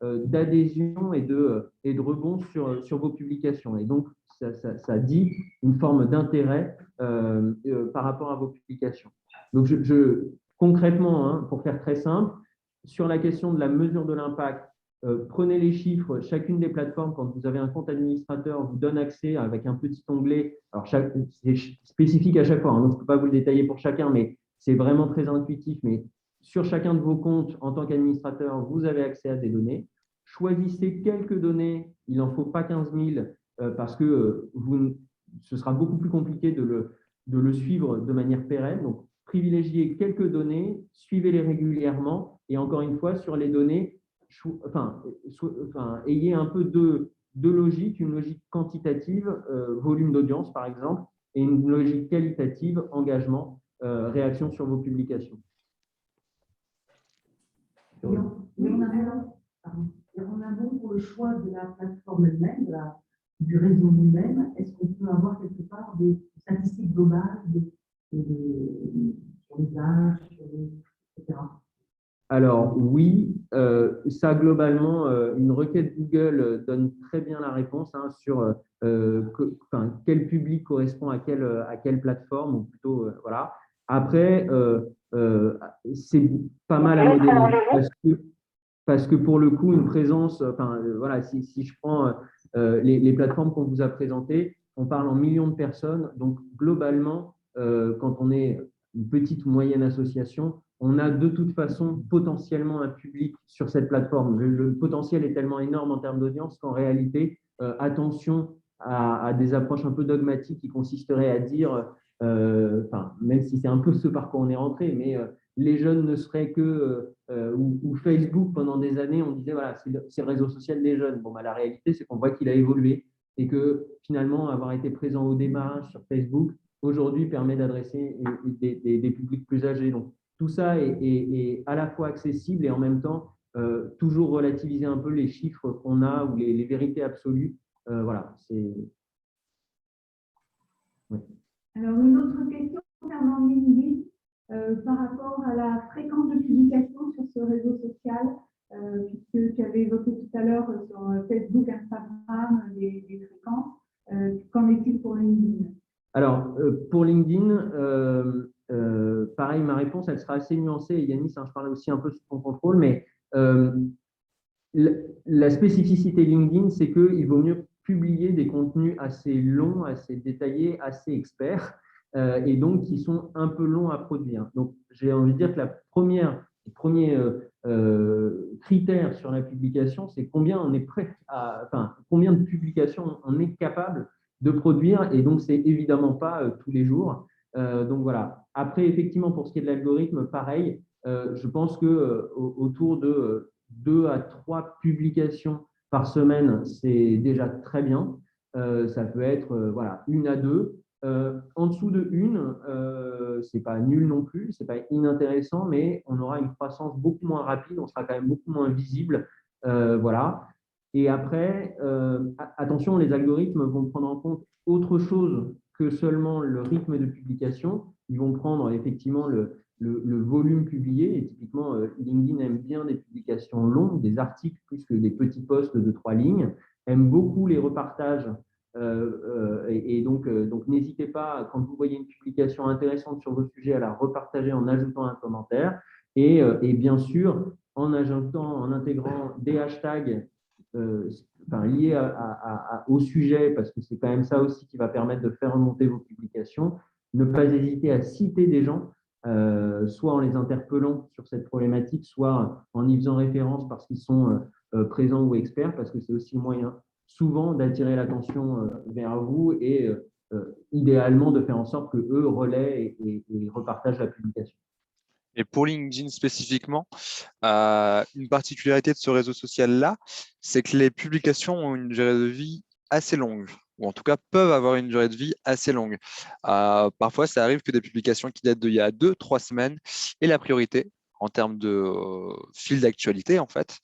d'adhésion et de rebond sur vos publications. Et donc, ça dit une forme d'intérêt par rapport à vos publications. Donc, concrètement, hein, pour faire très simple, sur la question de la mesure de l'impact, prenez les chiffres. Chacune des plateformes, quand vous avez un compte administrateur, vous donne accès avec un petit onglet. Alors, c'est spécifique à chaque fois, hein, donc je ne peux pas vous le détailler pour chacun, mais c'est vraiment très intuitif. Mais sur chacun de vos comptes, en tant qu'administrateur, vous avez accès à des données. Choisissez quelques données, il n'en faut pas 15 000 parce que ce sera beaucoup plus compliqué de le suivre de manière pérenne. Donc, privilégiez quelques données, suivez-les régulièrement et encore une fois, sur les données, ayez un peu deux logiques, une logique quantitative, volume d'audience par exemple, et une logique qualitative, engagement, réaction sur vos publications. Et en amont, pour le choix de la plateforme elle-même, du réseau lui-même, est-ce qu'on peut avoir quelque part des statistiques globales sur les âges, etc. Alors oui, ça globalement, une requête Google donne très bien la réponse sur quel public correspond à quelle plateforme, ou plutôt, voilà. Après, c'est pas mal à modéliser parce que pour le coup, une présence, voilà, si je prends les plateformes qu'on vous a présentées, on parle en millions de personnes. Donc, globalement, quand on est une petite ou moyenne association, on a de toute façon potentiellement un public sur cette plateforme. Le potentiel est tellement énorme en termes d'audience qu'en réalité, attention à des approches un peu dogmatiques qui consisteraient à dire, même si c'est un peu ce par quoi on est rentré, mais les jeunes ne seraient que, ou Facebook, pendant des années, on disait, voilà, c'est le réseau social des jeunes. Bon, la réalité, c'est qu'on voit qu'il a évolué et que finalement, avoir été présent au démarrage sur Facebook, aujourd'hui, permet d'adresser des publics plus âgés. Donc, tout ça est à la fois accessible et en même temps, toujours relativiser un peu les chiffres qu'on a ou les vérités absolues. Voilà, c'est… Oui. Alors, une autre question concernant LinkedIn. Par rapport à la fréquence de publication sur ce réseau social, puisque tu avais évoqué tout à l'heure sur Facebook, Instagram, des fréquences, qu'en est-il pour LinkedIn? Alors, pour LinkedIn, pareil, ma réponse, elle sera assez nuancée. Et Yanis, je parlais aussi un peu sous ton contrôle, mais la spécificité LinkedIn, c'est qu'il vaut mieux publier des contenus assez longs, assez détaillés, assez experts, et donc qui sont un peu longs à produire. Donc, j'ai envie de dire que le premier critère sur la publication, c'est combien on est prêt combien de publications on est capable de produire, et donc c'est évidemment pas tous les jours. Donc voilà. Après, effectivement, pour ce qui est de l'algorithme, pareil, je pense que autour de 2 à 3 publications par semaine, c'est déjà très bien. Ça peut être voilà, 1 à 2. En dessous de 1, c'est pas nul non plus, c'est pas inintéressant, mais on aura une croissance beaucoup moins rapide, on sera quand même beaucoup moins visible. Voilà. Et après, attention, les algorithmes vont prendre en compte autre chose que seulement le rythme de publication. Ils vont prendre effectivement le volume publié. Et typiquement, LinkedIn aime bien des publications longues, des articles plus que des petits posts de 3 lignes, aime beaucoup les repartages. Et donc n'hésitez pas, quand vous voyez une publication intéressante sur vos sujets, à la repartager en ajoutant un commentaire. Et bien sûr, en intégrant des hashtags liés au sujet, parce que c'est quand même ça aussi qui va permettre de faire remonter vos publications. Ne pas hésiter à citer des gens, soit en les interpellant sur cette problématique, soit en y faisant référence parce qu'ils sont présents ou experts, parce que c'est aussi le moyen souvent d'attirer l'attention vers vous et idéalement de faire en sorte qu'eux relaient et repartagent la publication. Et pour LinkedIn spécifiquement, une particularité de ce réseau social-là, c'est que les publications ont une durée de vie assez longue, ou en tout cas peuvent avoir une durée de vie assez longue. Parfois, ça arrive que des publications qui datent d'il y a 2-3 semaines aient la priorité en termes de fil d'actualité, en fait,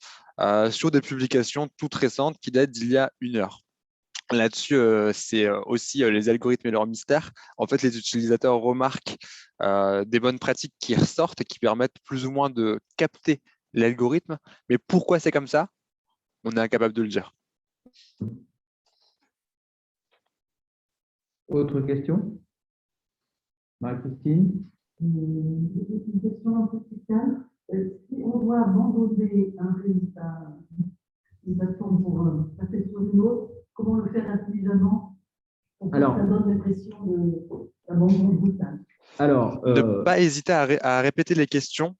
sur des publications toutes récentes qui datent d'il y a 1 heure. Là-dessus, c'est aussi les algorithmes et leurs mystères. En fait, les utilisateurs remarquent des bonnes pratiques qui ressortent et qui permettent plus ou moins de capter l'algorithme. Mais pourquoi c'est comme ça? On est incapable de le dire. Autre question? Marie-Christine? Une question un peu plus calme. Si on doit abandonner un résultat, une plateforme pour passer sur une autre, comment le faire intelligemment pour que ça donne l'impression d'abandon brutal? Ne pas hésiter à répéter les questions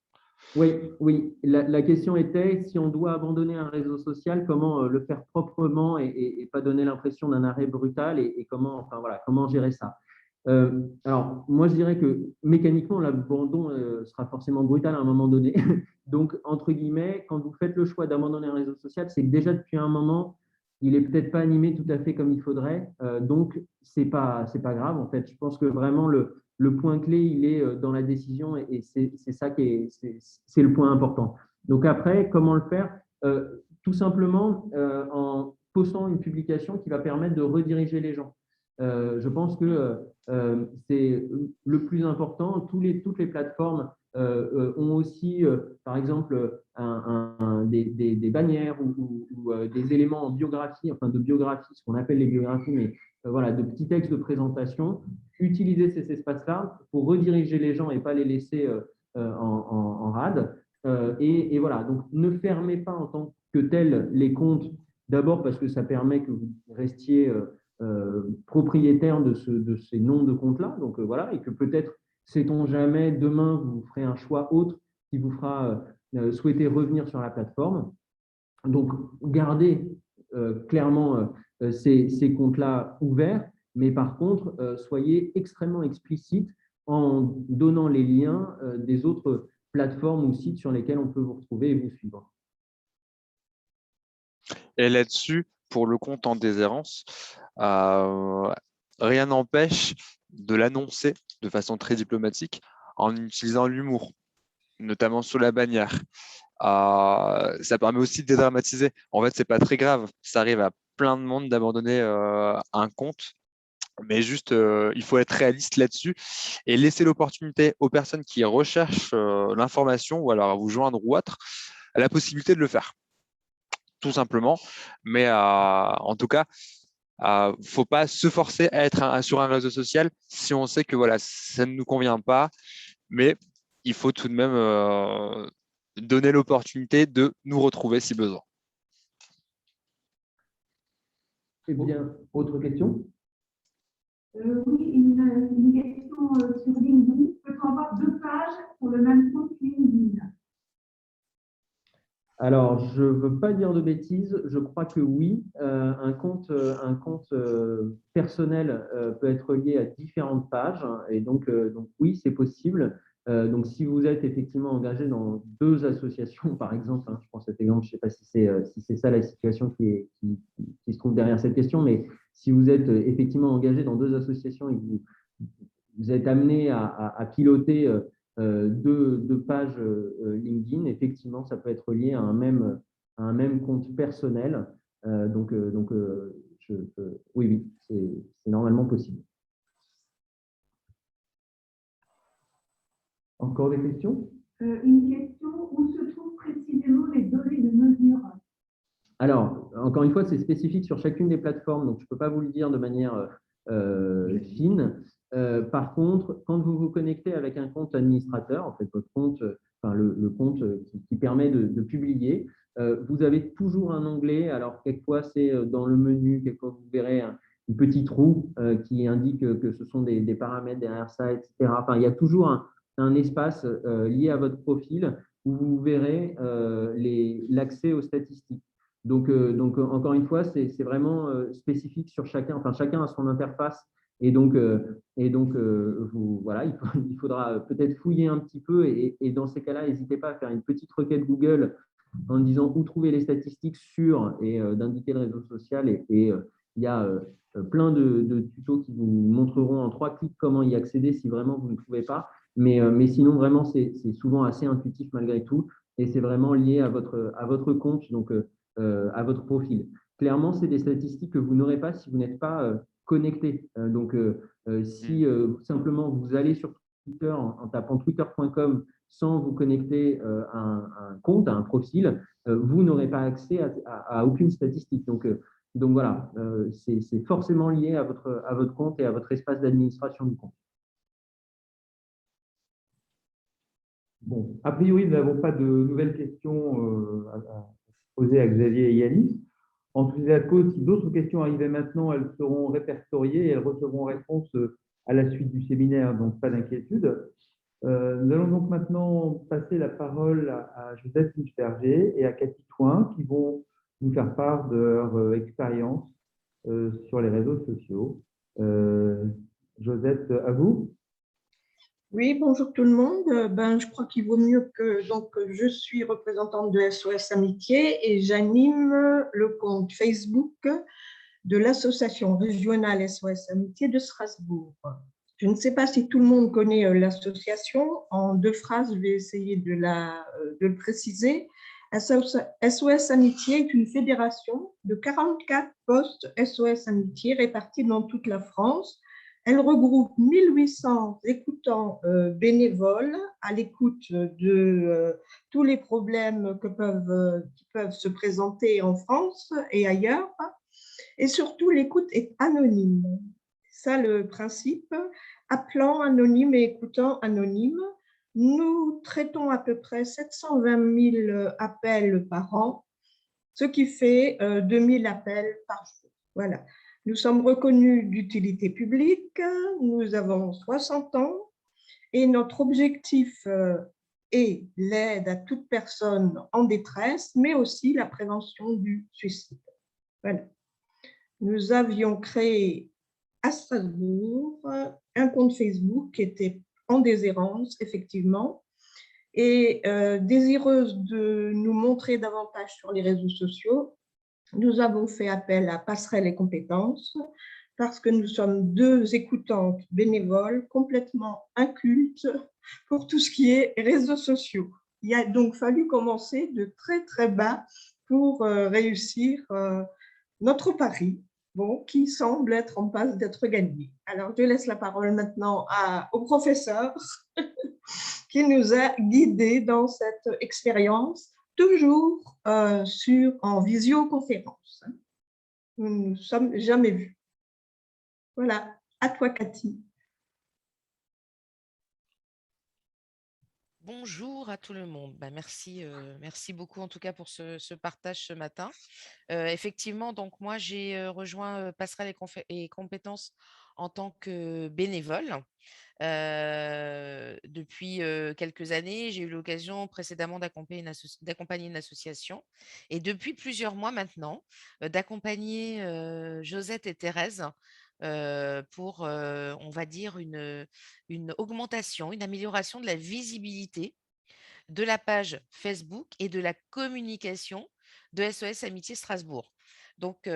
Oui, oui. La question était, si on doit abandonner un réseau social, comment le faire proprement et pas donner l'impression d'un arrêt brutal et comment, enfin, voilà, comment gérer ça. Alors, moi, je dirais que mécaniquement, l'abandon sera forcément brutal à un moment donné. Donc, entre guillemets, quand vous faites le choix d'abandonner un réseau social, c'est que déjà depuis un moment, il est peut-être pas animé tout à fait comme il faudrait. Donc, c'est pas grave. En fait, je pense que vraiment le point clé, il est dans la décision et c'est ça qui est, c'est le point important. Donc après, comment le faire? Tout simplement en postant une publication qui va permettre de rediriger les gens. Je pense que c'est le plus important. Toutes les plateformes ont aussi, par exemple, des bannières ou des éléments en biographie, enfin de biographie, ce qu'on appelle les biographies, mais voilà, de petits textes de présentation. Utiliser ces espaces-là pour rediriger les gens et pas les laisser en rade. Et voilà, donc ne fermez pas en tant que tel les comptes, d'abord parce que ça permet que vous restiez propriétaire de ces noms de comptes-là, donc voilà, et que peut-être, sait-on jamais, demain, vous ferez un choix autre qui vous fera souhaiter revenir sur la plateforme. Donc, gardez clairement ces comptes-là ouverts, mais par contre, soyez extrêmement explicite en donnant les liens des autres plateformes ou sites sur lesquels on peut vous retrouver et vous suivre. Et là-dessus, pour le compte en déshérence, rien n'empêche de l'annoncer de façon très diplomatique en utilisant l'humour, notamment sous la bannière. Ça permet aussi de dédramatiser. En fait, c'est pas très grave. Ça arrive à plein de monde d'abandonner un compte, mais juste, il faut être réaliste là-dessus et laisser l'opportunité aux personnes qui recherchent l'information ou alors à vous joindre ou autre, la possibilité de le faire, tout simplement. Mais en tout cas, faut pas se forcer à être sur un réseau social si on sait que voilà, ça ne nous convient pas, mais il faut tout de même donner l'opportunité de nous retrouver si besoin. Eh bien, autre question? Oui, une question sur LinkedIn. Peut-on avoir deux pages pour le même compte LinkedIn? Alors, je ne veux pas dire de bêtises, je crois que oui. Un compte personnel peut être lié à différentes pages et donc oui, c'est possible. Donc, si vous êtes effectivement engagé dans deux associations, par exemple, hein, je prends cet exemple, je ne sais pas si c'est ça la situation qui se trouve derrière cette question, mais si vous êtes effectivement engagé dans deux associations et que vous êtes amené à piloter deux pages LinkedIn, effectivement, ça peut être lié à un même compte personnel. Oui, oui, c'est normalement possible. Encore des questions? Une question, où se trouvent précisément les données de mesure? Alors, encore une fois, c'est spécifique sur chacune des plateformes, donc je ne peux pas vous le dire de manière fine. Par contre, quand vous vous connectez avec un compte administrateur, en fait, votre compte, enfin, le compte qui permet de publier, vous avez toujours un onglet. Alors, quelquefois, c'est dans le menu, quelquefois, vous verrez un petit trou qui indique que ce sont des paramètres derrière ça, etc. Enfin, il y a toujours un espace lié à votre profil où vous verrez l'accès aux statistiques. Donc, encore une fois, c'est vraiment spécifique sur chacun. Enfin, chacun a son interface. Voilà, il faudra peut-être fouiller un petit peu. Et dans ces cas-là, n'hésitez pas à faire une petite requête Google en disant où trouver les statistiques sur et d'indiquer le réseau social. Il y a plein de tutos qui vous montreront en 3 clics comment y accéder si vraiment vous ne trouvez pas. Mais sinon, vraiment, c'est souvent assez intuitif malgré tout. Et c'est vraiment lié à votre compte. Donc, à votre profil. Clairement, c'est des statistiques que vous n'aurez pas si vous n'êtes pas connecté. Si simplement vous allez sur Twitter en tapant twitter.com sans vous connecter à un compte, à un profil, vous n'aurez pas accès à aucune statistique. Donc voilà, c'est forcément lié à votre compte et à votre espace d'administration du compte. Bon, a priori, nous n'avons pas de nouvelles questions à poser à Xavier et Yanis. En tout cas, si d'autres questions arrivaient maintenant, elles seront répertoriées et elles recevront réponse à la suite du séminaire, donc pas d'inquiétude. Nous allons donc maintenant passer la parole à Josette Berger et à Cathy Toin qui vont nous faire part de leur expérience sur les réseaux sociaux. Josette, à vous. Oui, bonjour tout le monde. Je crois qu'il vaut mieux que… Donc, je suis représentante de SOS Amitié et j'anime le compte Facebook de l'association régionale SOS Amitié de Strasbourg. Je ne sais pas si tout le monde connaît l'association. En 2 phrases, je vais essayer de le préciser. SOS Amitié est une fédération de 44 postes SOS Amitié répartis dans toute la France. Elle regroupe 1800 écoutants bénévoles à l'écoute de tous les problèmes qui peuvent se présenter en France et ailleurs. Et surtout, l'écoute est anonyme. C'est ça le principe. Appelant anonyme et écoutant anonyme. Nous traitons à peu près 720 000 appels par an, ce qui fait 2000 appels par jour. Voilà. Nous sommes reconnus d'utilité publique, nous avons 60 ans et notre objectif est l'aide à toute personne en détresse, mais aussi la prévention du suicide. Voilà. Nous avions créé à Strasbourg un compte Facebook qui était en déshérence, effectivement, et désireuse de nous montrer davantage sur les réseaux sociaux, nous avons fait appel à Passerelle et Compétences parce que nous sommes 2 écoutantes bénévoles complètement incultes pour tout ce qui est réseaux sociaux. Il a donc fallu commencer de très très bas pour réussir notre pari, qui semble être en passe d'être gagné. Alors, je laisse la parole maintenant au professeur qui nous a guidés dans cette expérience, toujours en visioconférence. Nous ne nous sommes jamais vus. Voilà, à toi Cathy. Bonjour à tout le monde. Merci, merci beaucoup en tout cas pour ce partage ce matin. Effectivement, donc moi j'ai rejoint Passerelle et Compétences en tant que bénévole. Depuis quelques années, j'ai eu l'occasion précédemment d'accompagner une association et depuis plusieurs mois maintenant, d'accompagner Josette et Thérèse pour, on va dire, une augmentation, une amélioration de la visibilité de la page Facebook et de la communication de SOS Amitié Strasbourg. Donc,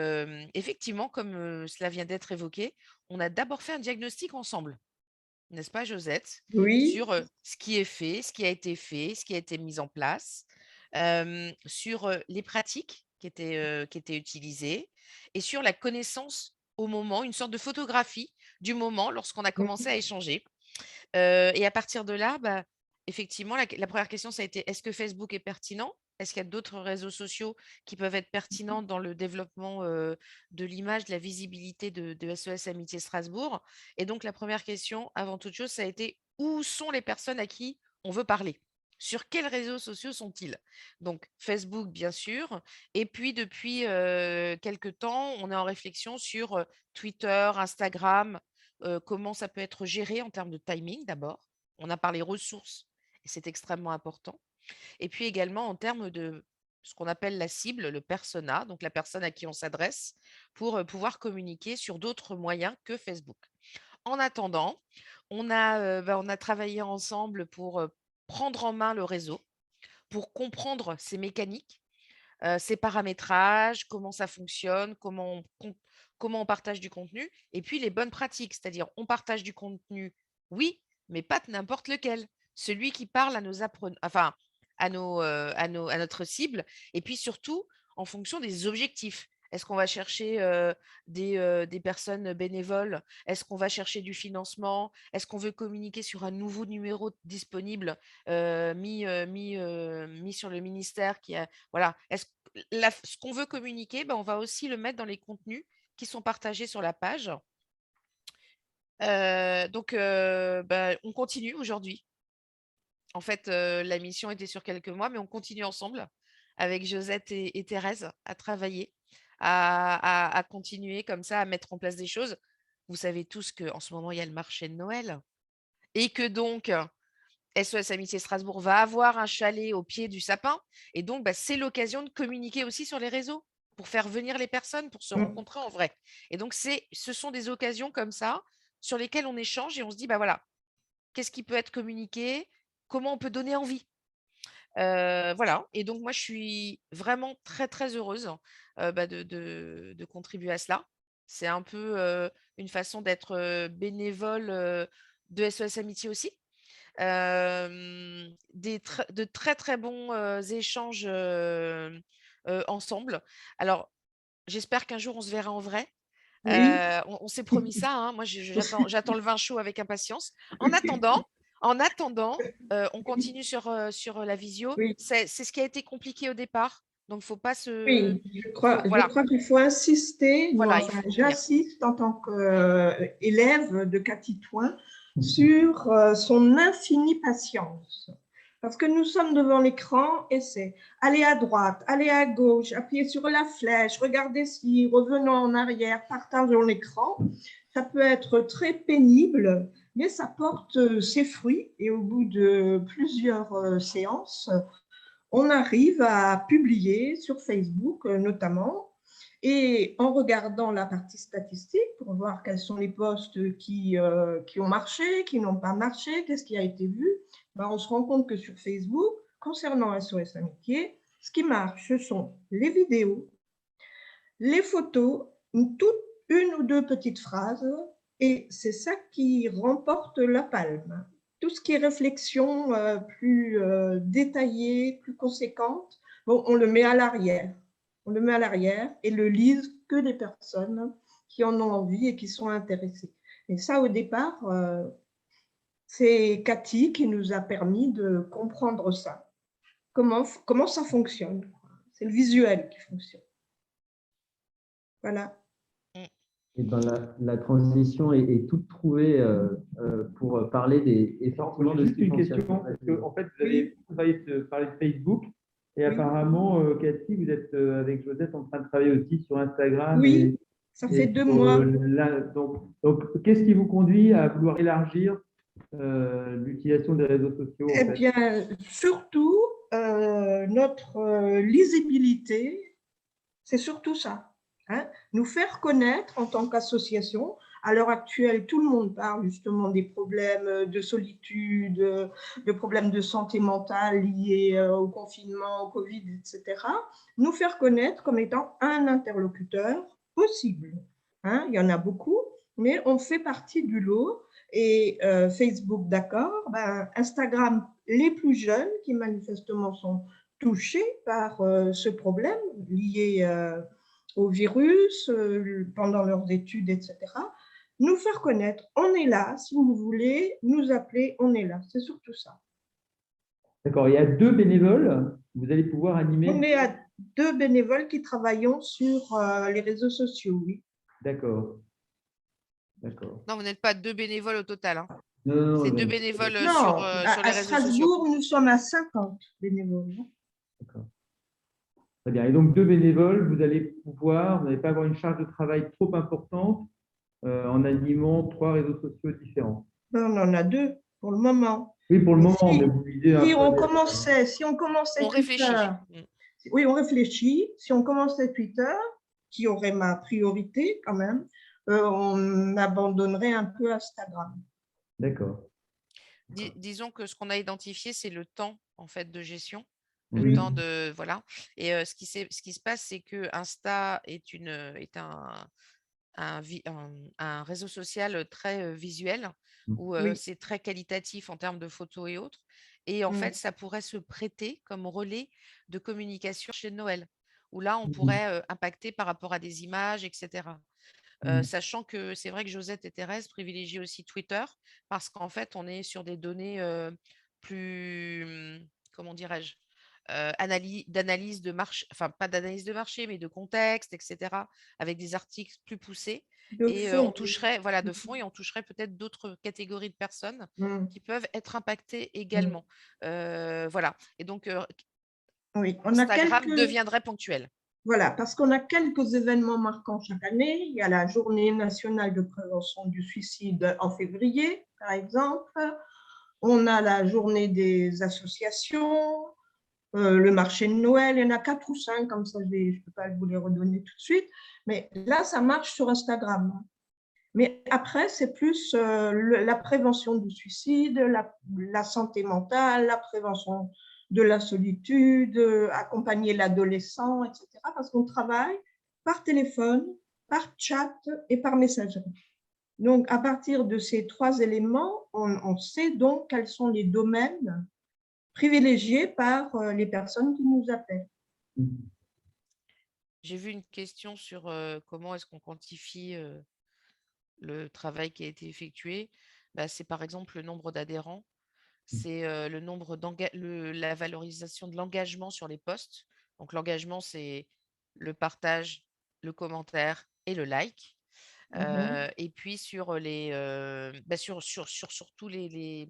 effectivement, comme cela vient d'être évoqué, on a d'abord fait un diagnostic ensemble, n'est-ce pas, Josette, Oui. sur ce qui est fait, ce qui a été fait, ce qui a été mis en place, sur les pratiques qui étaient utilisées et sur la connaissance au moment, une sorte de photographie du moment lorsqu'on a commencé à échanger. Et à partir de là, effectivement, la première question, ça a été: est-ce que Facebook est pertinent? Est-ce qu'il y a d'autres réseaux sociaux qui peuvent être pertinents dans le développement de l'image, de la visibilité de SOS Amitié Strasbourg? Et donc, la première question, avant toute chose, ça a été: où sont les personnes à qui on veut parler? Sur quels réseaux sociaux sont-ils? Donc, Facebook, bien sûr. Et puis, depuis quelques temps, on est en réflexion sur Twitter, Instagram, comment ça peut être géré en termes de timing d'abord. On a parlé ressources et c'est extrêmement important. Et puis également en termes de ce qu'on appelle la cible, le persona, donc la personne à qui on s'adresse, pour pouvoir communiquer sur d'autres moyens que Facebook. En attendant, on a travaillé ensemble pour prendre en main le réseau, pour comprendre ses mécaniques, ses paramétrages, comment ça fonctionne, comment on partage du contenu et puis les bonnes pratiques. C'est-à-dire, on partage du contenu, oui, mais pas n'importe lequel. Celui qui parle à nos enfin, à notre cible et puis surtout en fonction des objectifs. Est-ce qu'on va chercher des personnes bénévoles? Est-ce qu'on va chercher du financement? Est-ce qu'on veut communiquer sur un nouveau numéro disponible mis sur le ministère voilà. Ce qu'on veut communiquer, on va aussi le mettre dans les contenus qui sont partagés sur la page. Donc, on continue aujourd'hui. En fait, la mission était sur quelques mois, mais on continue ensemble avec Josette et Thérèse à travailler, à continuer comme ça, à mettre en place des choses. Vous savez tous qu'en ce moment, il y a le marché de Noël et que donc, SOS Amitié Strasbourg va avoir un chalet au pied du sapin. Et donc, c'est l'occasion de communiquer aussi sur les réseaux pour faire venir les personnes, pour se rencontrer en vrai. Et donc, ce sont des occasions comme ça sur lesquelles on échange et on se dit, voilà, qu'est-ce qui peut être communiqué? Comment on peut donner envie? Voilà. Et donc, moi, je suis vraiment très, très heureuse de contribuer à cela. C'est un peu une façon d'être bénévole de SOS Amitié aussi. De très, très bons échanges ensemble. Alors, j'espère qu'un jour, on se verra en vrai. Oui, On s'est promis ça, hein. Moi, j'attends le vin chaud avec impatience. En attendant, on continue sur la visio. oui, C'est ce qui a été compliqué au départ. Donc, faut pas se. oui. Je Voilà, crois qu'il faut insister, moi, voilà, il enfin, faut tenir. j'insiste en tant qu'élève de Cathy Toin sur son infinie patience. Parce que nous sommes devant l'écran et c'est aller à droite, aller à gauche, appuyer sur la flèche, regarder si, revenons en arrière, partageons l'écran. Ça peut être très pénible, mais ça porte ses fruits et au bout de plusieurs séances, on arrive à publier sur Facebook notamment. Et en regardant la partie statistique pour voir quels sont les posts qui ont marché, qui n'ont pas marché, qu'est-ce qui a été vu, on se rend compte que sur Facebook, concernant SOS Amitié, ce qui marche, ce sont les vidéos, les photos, une ou deux petites phrases, et c'est ça qui remporte la palme. Tout ce qui est réflexion plus détaillée, plus conséquente, on le met à l'arrière. On le met à l'arrière et le lisent que des personnes qui en ont envie et qui sont intéressées. Et ça, au départ, c'est Cathy qui nous a permis de comprendre ça. Comment ça fonctionne. C'est le visuel qui fonctionne. Voilà. Et ben, la transition est toute trouvée pour parler effectivement de Juste une question, différenciation. parce que en fait, vous avez parlé de Facebook, et apparemment, Cathy, vous êtes avec Josette en train de travailler aussi sur Instagram. Oui, ça fait 2 mois. Donc, qu'est-ce qui vous conduit à vouloir élargir l'utilisation des réseaux sociaux en Eh fait? bien, surtout, notre lisibilité, c'est surtout ça. Hein, nous faire connaître en tant qu'association. À l'heure actuelle, tout le monde parle justement des problèmes de solitude, de problèmes de santé mentale liés au confinement, au Covid, etc. Nous faire connaître comme étant un interlocuteur possible. Hein, il y en a beaucoup, mais on fait partie du lot. Et Facebook, d'accord, Instagram, les plus jeunes qui manifestement sont touchés par ce problème lié au virus, pendant leurs études, etc. Nous faire connaître, on est là, si vous voulez nous appeler, on est là, c'est surtout ça. D'accord, il y a 2 bénévoles, vous allez pouvoir animer. On est à 2 bénévoles qui travaillons sur les réseaux sociaux, oui. D'accord. D'accord. Non, vous n'êtes pas 2 bénévoles au total, hein. Non, C'est non, 2 bénévoles Non, sur à les réseaux sociaux. Strasbourg, nous sommes à 50 bénévoles. d'accord. Très bien. Et donc, 2 bénévoles, vous n'allez pas avoir une charge de travail trop importante en animant 3 réseaux sociaux différents. On en a 2 pour le moment. Oui, pour le Et moment, mais vous l'idée. si on commençait On réfléchit. Twitter, oui, on réfléchit. Si on commençait Twitter, qui aurait ma priorité quand même, on abandonnerait un peu Instagram. D'accord. Disons que ce qu'on a identifié, c'est le temps en fait de gestion. Oui. Le temps de voilà. Et ce qui se passe, c'est que Insta est un réseau social très visuel où Oui. c'est très qualitatif en termes de photos et autres. Et en fait, ça pourrait se prêter comme relais de communication chez Noël, où là, on pourrait impacter par rapport à des images, etc. Sachant que c'est vrai que Josette et Thérèse privilégient aussi Twitter parce qu'en fait, on est sur des données plus, comment dirais-je, d'analyse de marché, enfin pas d'analyse de marché, mais de contexte, etc., avec des articles plus poussés. Et on toucherait, voilà, de fond, et on toucherait peut-être d'autres catégories de personnes qui peuvent être impactées également. Voilà. Et donc, Oui, on a Instagram deviendrait ponctuel. Voilà, parce qu'on a quelques événements marquants chaque année. Il y a la Journée nationale de prévention du suicide en février, par exemple. On a la journée des associations, le marché de Noël, il y en a 4 ou 5, comme ça, je ne peux pas vous les redonner tout de suite. Mais là, ça marche sur Instagram. Mais après, c'est plus la prévention du suicide, la santé mentale, la prévention de la solitude, accompagner l'adolescent, etc. Parce qu'on travaille par téléphone, par chat et par messagerie. Donc, à partir de ces 3 éléments, on sait donc quels sont les domaines privilégiés par les personnes qui nous appellent. J'ai vu une question sur comment est-ce qu'on quantifie le travail qui a été effectué. Bah, c'est par exemple le nombre d'adhérents, c'est le nombre la valorisation de l'engagement sur les posts. Donc l'engagement, c'est le partage, le commentaire et le like. Et puis sur sur tous les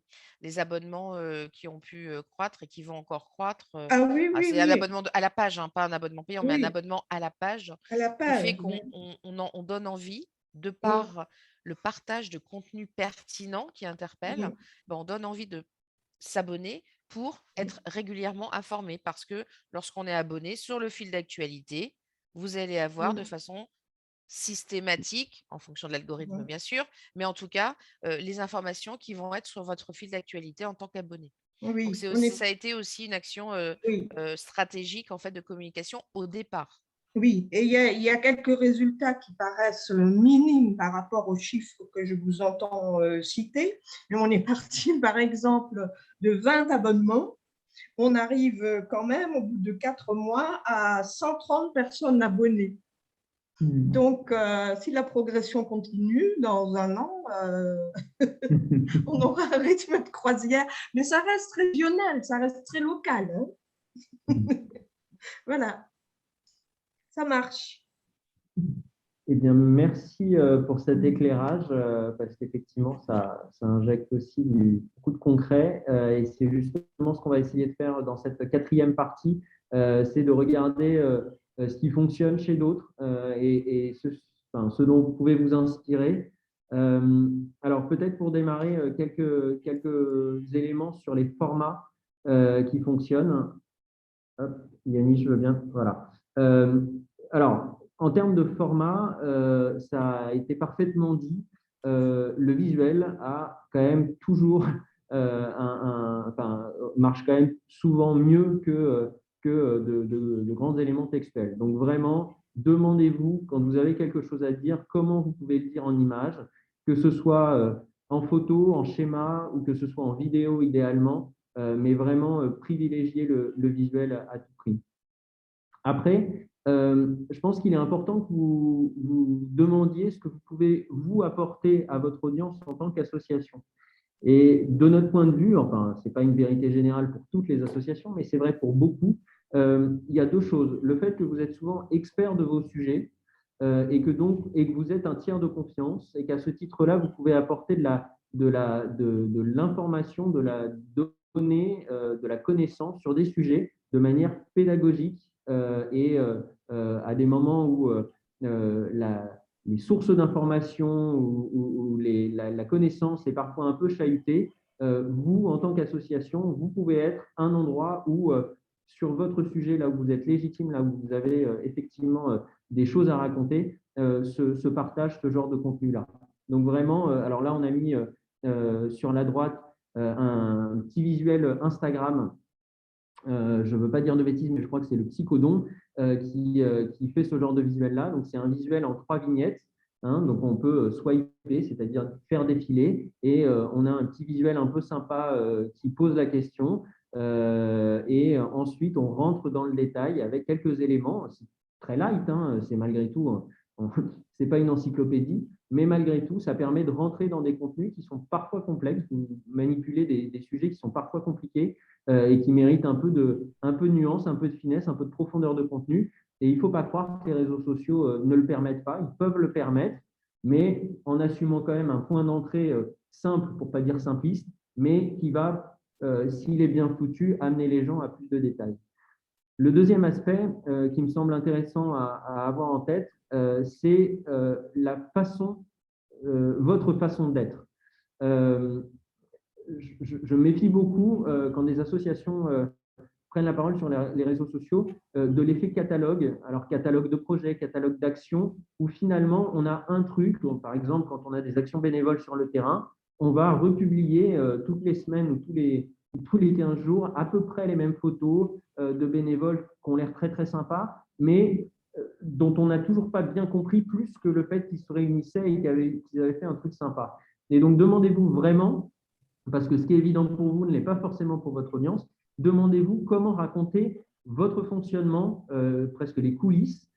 abonnements qui ont pu croître et qui vont encore croître. Ah oui, oui, C'est un oui, abonnement à la page, hein, pas un abonnement payant, mais un oui, abonnement à la page à la qui fait page. qu'on on donne envie, de Oui. par le partage de contenu pertinent qui interpelle, ben, on donne envie de s'abonner pour être régulièrement informé. Parce que lorsqu'on est abonné sur le fil d'actualité, vous allez avoir de façon systématique, en fonction de l'algorithme bien sûr, mais en tout cas, les informations qui vont être sur votre fil d'actualité en tant qu'abonné. Donc Oui, ça a été aussi une action oui, stratégique en fait de communication au départ. oui. Et il y a quelques résultats qui paraissent minimes par rapport aux chiffres que je vous entends citer. Mais on est parti, par exemple, de 20 abonnements. On arrive quand même, au bout de 4 mois, à 130 personnes abonnées. Donc, si la progression continue, dans un an, on aura un rythme de croisière. Mais ça reste régional, ça reste très local. Hein. Voilà, ça marche. Eh bien, merci pour cet éclairage, parce qu'effectivement, ça injecte aussi beaucoup de concret. Et c'est justement ce qu'on va essayer de faire dans cette 4e partie, c'est de regarder ce qui fonctionne chez d'autres et ce dont vous pouvez vous inspirer. Alors, peut-être pour démarrer, quelques éléments sur les formats qui fonctionnent. Hop, Yannis, je veux bien. Voilà. Alors, en termes de format, ça a été parfaitement dit. Le visuel a quand même toujours marche quand même souvent mieux que de grands éléments textuels. Donc vraiment, demandez-vous quand vous avez quelque chose à dire, comment vous pouvez le dire en image, que ce soit en photo, en schéma ou que ce soit en vidéo idéalement, mais vraiment privilégier le visuel à tout prix. Après, je pense qu'il est important que vous demandiez ce que vous pouvez vous apporter à votre audience en tant qu'association. Et de notre point de vue, enfin, ce n'est pas une vérité générale pour toutes les associations, mais c'est vrai pour beaucoup, il y a 2 choses. Le fait que vous êtes souvent expert de vos sujets et que vous êtes un tiers de confiance et qu'à ce titre-là, vous pouvez apporter de l'information, de la donnée, de la connaissance sur des sujets de manière pédagogique et à des moments où les sources d'information ou la connaissance est parfois un peu chahutée, vous, en tant qu'association, vous pouvez être un endroit où, sur votre sujet, là où vous êtes légitime, là où vous avez effectivement des choses à raconter, se partage ce genre de contenu-là. Donc vraiment, alors là, on a mis sur la droite un petit visuel Instagram. Je ne veux pas dire de bêtises, mais je crois que c'est le Psychodon qui fait ce genre de visuel-là. Donc, c'est un visuel en 3 vignettes. Hein, donc, on peut swiper, c'est-à-dire faire défiler. Et on a un petit visuel un peu sympa qui pose la question. Et ensuite, on rentre dans le détail avec quelques éléments. C'est très light, hein, c'est malgré tout, c'est pas une encyclopédie, mais malgré tout, ça permet de rentrer dans des contenus qui sont parfois complexes, manipuler des sujets qui sont parfois compliqués et qui méritent un peu de nuance, un peu de finesse, un peu de profondeur de contenu. Et il ne faut pas croire que les réseaux sociaux ne le permettent pas. Ils peuvent le permettre, mais en assumant quand même un point d'entrée simple, pour ne pas dire simpliste, mais qui va, s'il est bien foutu, amener les gens à plus de détails. Le deuxième aspect qui me semble intéressant à avoir en tête, c'est votre façon d'être. je me méfie beaucoup quand des associations prennent la parole sur les réseaux sociaux de l'effet catalogue, alors catalogue de projets, catalogue d'actions, où finalement on a un truc, donc, par exemple quand on a des actions bénévoles sur le terrain, on va republier toutes les semaines ou tous les 15 jours à peu près les mêmes photos de bénévoles qui ont l'air très très sympas, mais dont on n'a toujours pas bien compris plus que le fait qu'ils se réunissaient et qu'ils avaient fait un truc sympa. Et donc demandez-vous vraiment, parce que ce qui est évident pour vous ne l'est pas forcément pour votre audience, demandez-vous comment raconter votre fonctionnement, presque les coulisses.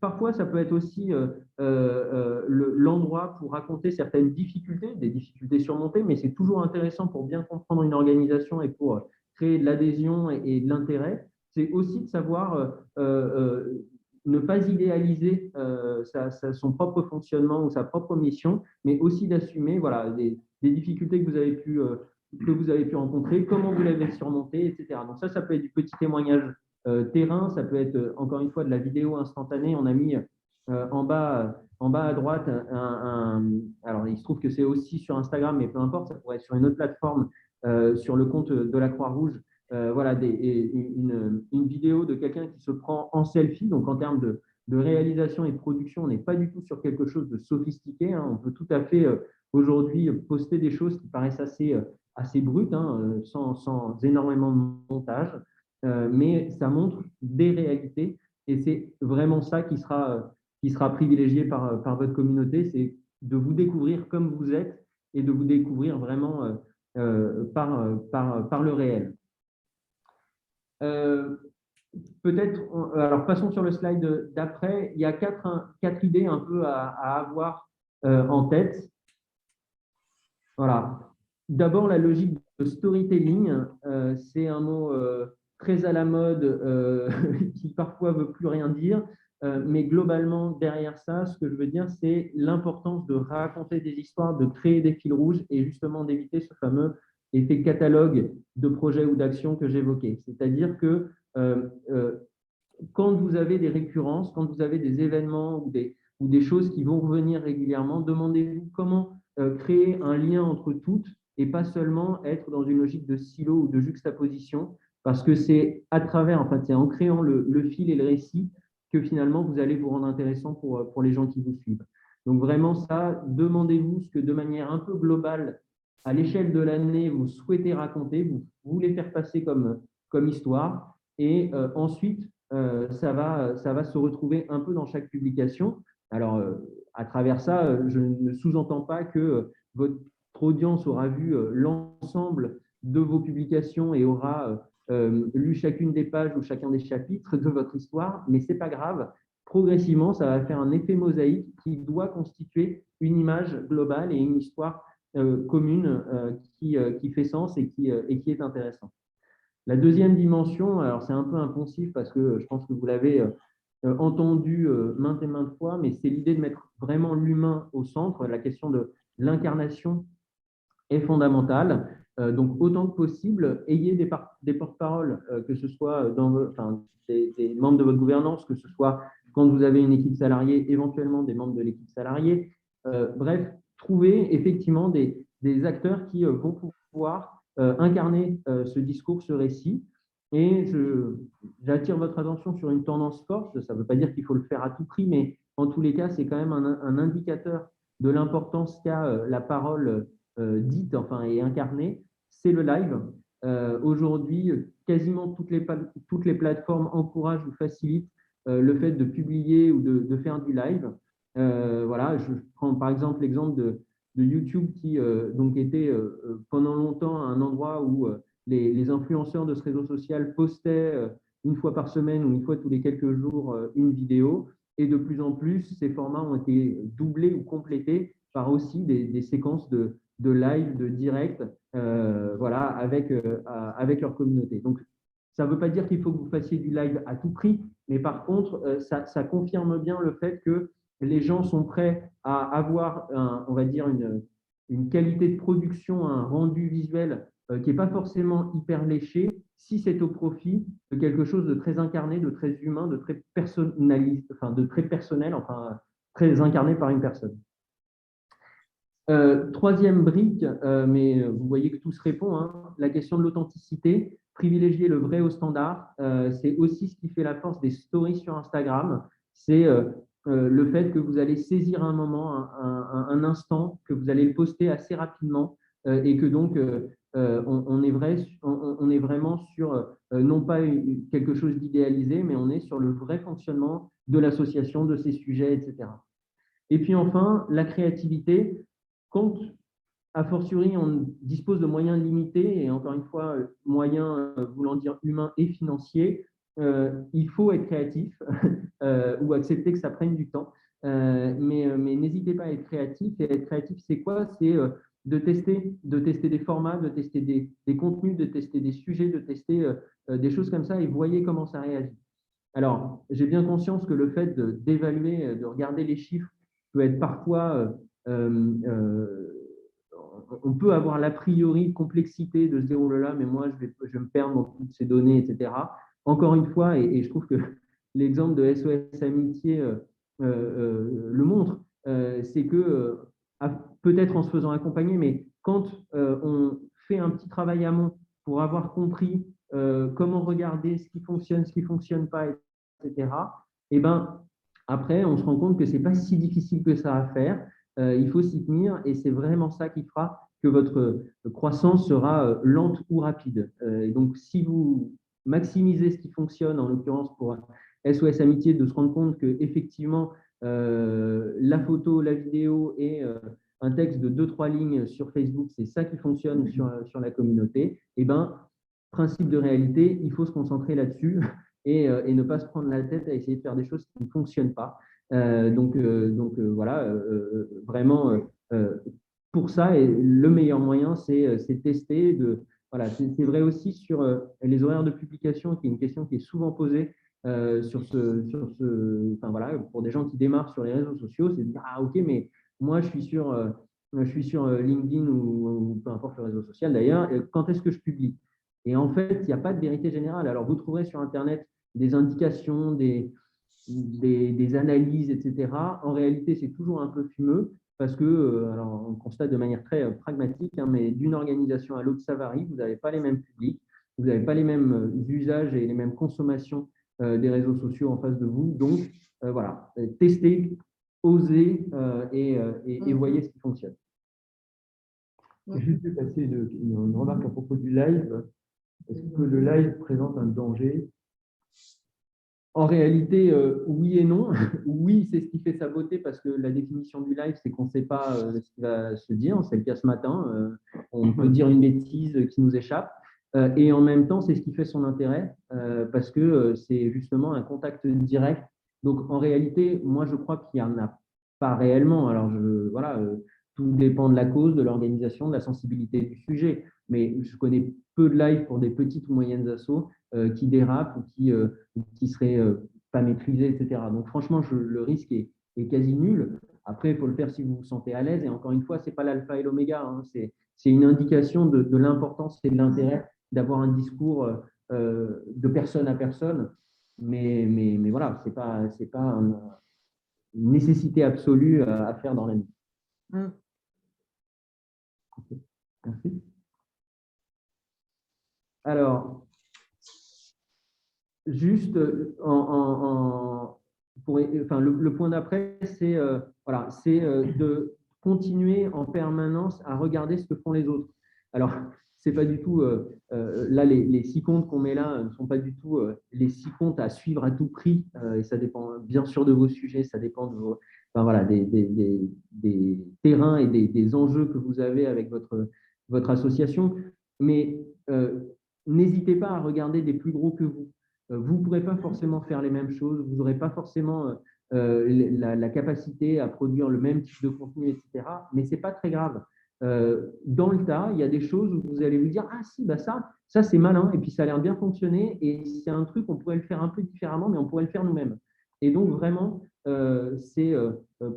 Parfois, ça peut être aussi l'endroit pour raconter certaines difficultés, des difficultés surmontées, mais c'est toujours intéressant pour bien comprendre une organisation et pour créer de l'adhésion et de l'intérêt. C'est aussi de savoir ne pas idéaliser son propre fonctionnement ou sa propre mission, mais aussi d'assumer voilà, des difficultés que vous avez pu rencontrer, comment vous l'avez surmonté, etc. Donc ça peut être du petit témoignage terrain, ça peut être encore une fois de la vidéo instantanée. On a mis en bas à droite alors il se trouve que c'est aussi sur Instagram, mais peu importe, ça pourrait être sur une autre plateforme, sur le compte de la Croix-Rouge, voilà, une vidéo de quelqu'un qui se prend en selfie. Donc en termes de réalisation et de production, on n'est pas du tout sur quelque chose de sophistiqué, hein. On peut tout à fait aujourd'hui poster des choses qui paraissent assez brutes, hein, sans énormément de montage, mais ça montre des réalités et c'est vraiment ça qui sera privilégié par votre communauté, c'est de vous découvrir comme vous êtes et de vous découvrir vraiment par le réel. Peut-être, alors passons sur le slide d'après. Il y a quatre idées un peu à avoir en tête. Voilà. D'abord, la logique de storytelling, c'est un mot très à la mode qui parfois ne veut plus rien dire, mais globalement, derrière ça, ce que je veux dire, c'est l'importance de raconter des histoires, de créer des fils rouges et justement d'éviter ce fameux effet catalogue de projets ou d'actions que j'évoquais. C'est-à-dire que quand vous avez des récurrences, quand vous avez des événements ou des choses qui vont revenir régulièrement, demandez-vous comment créer un lien entre toutes et pas seulement être dans une logique de silo ou de juxtaposition, parce que c'est à travers, en fait, c'est en créant le fil et le récit que finalement vous allez vous rendre intéressant pour les gens qui vous suivent. Donc vraiment ça, demandez-vous ce que de manière un peu globale, à l'échelle de l'année, vous souhaitez raconter, vous voulez faire passer comme histoire, et ensuite, ça va se retrouver un peu dans chaque publication. Alors, à travers ça, je ne sous-entends pas que votre audience aura vu l'ensemble de vos publications et aura lu chacune des pages ou chacun des chapitres de votre histoire, mais ce n'est pas grave. Progressivement, ça va faire un effet mosaïque qui doit constituer une image globale et une histoire commune qui fait sens et qui est intéressante. La deuxième dimension, alors c'est un peu impensif parce que je pense que vous l'avez entendu maintes et maintes fois, mais c'est l'idée de mettre vraiment l'humain au centre. La question de l'incarnation est fondamentale. Donc, autant que possible, ayez des porte-paroles, que ce soit des membres de votre gouvernance, que ce soit quand vous avez une équipe salariée, éventuellement des membres de l'équipe salariée. Bref, trouvez effectivement des acteurs qui vont pouvoir incarner ce discours, ce récit. Et j'attire votre attention sur une tendance forte. Ça ne veut pas dire qu'il faut le faire à tout prix, mais en tous les cas, c'est quand même un indicateur de l'importance qu'a la parole dite, enfin, et incarnée. C'est le live. Aujourd'hui, quasiment toutes les plateformes encouragent ou facilitent le fait de publier ou de faire du live. Voilà, je prends par exemple l'exemple de YouTube qui donc était pendant longtemps un endroit où les influenceurs de ce réseau social postaient une fois par semaine ou une fois tous les quelques jours une vidéo. Et de plus en plus, ces formats ont été doublés ou complétés par aussi des séquences de live, de direct, voilà, avec leur communauté. Donc, ça ne veut pas dire qu'il faut que vous fassiez du live à tout prix, mais par contre, ça confirme bien le fait que les gens sont prêts à avoir, on va dire, une qualité de production, un rendu visuel qui n'est pas forcément hyper léché, si c'est au profit de quelque chose de très incarné, de très humain, de très personnalisé, enfin de très personnel, enfin très incarné par une personne. Troisième brique, mais vous voyez que tout se répond, hein, la question de l'authenticité. Privilégier le vrai au standard, c'est aussi ce qui fait la force des stories sur Instagram. C'est le fait que vous allez saisir un moment, un instant, que vous allez le poster assez rapidement et que donc on est on est vraiment sur non pas quelque chose d'idéalisé, mais on est sur le vrai fonctionnement de l'association, de ses sujets, etc. Et puis enfin, la créativité, quand a fortiori on dispose de moyens limités, et encore une fois, moyens voulant dire humains et financiers, il faut être créatif ou accepter que ça prenne du temps. Mais n'hésitez pas à être créatif. Et être créatif, c'est quoi? C'est de tester des formats, de tester des contenus, de tester des sujets, de tester des choses comme ça et voyez comment ça réagit. Alors, j'ai bien conscience que le fait d'évaluer, de regarder les chiffres peut être parfois, on peut avoir l'a priori complexité de se dire, oh là là, mais moi, je vais me perdre dans toutes ces données, etc. Encore une fois, et je trouve que l'exemple de SOS Amitié le montre, c'est que peut-être en se faisant accompagner, mais quand on fait un petit travail amont pour avoir compris comment regarder ce qui fonctionne pas, etc. Et ben après, on se rend compte que c'est pas si difficile que ça à faire. Il faut s'y tenir et c'est vraiment ça qui fera que votre croissance sera lente ou rapide. Et donc, si vous maximisez ce qui fonctionne, en l'occurrence pour SOS Amitié, de se rendre compte que effectivement la photo, la vidéo et un texte de 2-3 lignes sur Facebook, c'est ça qui fonctionne sur la communauté, et ben principe de réalité, il faut se concentrer là-dessus et ne pas se prendre la tête à essayer de faire des choses qui ne fonctionnent pas. Voilà, vraiment, pour ça, et le meilleur moyen, c'est tester. Voilà, c'est vrai aussi sur les horaires de publication, qui est une question qui est souvent posée enfin, voilà, pour des gens qui démarrent sur les réseaux sociaux, c'est de dire, ah ok, mais moi je suis sur LinkedIn ou peu importe le réseau social d'ailleurs, quand est-ce que je publie? Et en fait, il n'y a pas de vérité générale. Alors, vous trouverez sur Internet des indications, des analyses, etc. En réalité, c'est toujours un peu fumeux parce que, alors, on constate de manière très pragmatique, hein, mais d'une organisation à l'autre, ça varie. Vous n'avez pas les mêmes publics, vous n'avez pas les mêmes usages et les mêmes consommations des réseaux sociaux en face de vous. Donc, voilà, testez, osez et voyez ce qui fonctionne. Juste de passer une remarque à propos du live. Est-ce que le live présente un danger? En réalité, oui et non. Oui, c'est ce qui fait sa beauté parce que la définition du live, c'est qu'on ne sait pas ce qui va se dire. C'est le cas ce matin. On peut dire une bêtise qui nous échappe. Et en même temps, c'est ce qui fait son intérêt parce que c'est justement un contact direct. Donc, en réalité, moi, je crois qu'il n'y en a pas réellement. Alors, voilà, tout dépend de la cause, de l'organisation, de la sensibilité du sujet. Mais je connais peu de live pour des petites ou moyennes assos qui dérapent ou qui seraient pas maîtrisés, etc. Donc franchement, le risque est quasi nul. Après, il faut le faire si vous vous sentez à l'aise. Et encore une fois, ce n'est pas l'alpha et l'oméga. Hein. C'est une indication de l'importance et de l'intérêt d'avoir un discours de personne à personne. Mais voilà, ce n'est pas une nécessité absolue à faire dans la vie. Merci. Alors, juste enfin, le point d'après, c'est voilà, de continuer en permanence à regarder ce que font les autres. Alors, c'est pas du tout là les 6 comptes qu'on met là ne sont pas du tout les 6 comptes à suivre à tout prix et ça dépend bien sûr de vos sujets, ça dépend de vos, enfin, voilà, des terrains et des enjeux que vous avez avec votre association, mais n'hésitez pas à regarder des plus gros que vous. Vous ne pourrez pas forcément faire les mêmes choses, vous n'aurez pas forcément la capacité à produire le même type de contenu, etc. Mais ce n'est pas très grave. Dans le tas, il y a des choses où vous allez vous dire, ah si, bah ça c'est malin, et puis ça a l'air bien fonctionner, et c'est un truc, on pourrait le faire un peu différemment, mais on pourrait le faire nous-mêmes. Et donc vraiment, c'est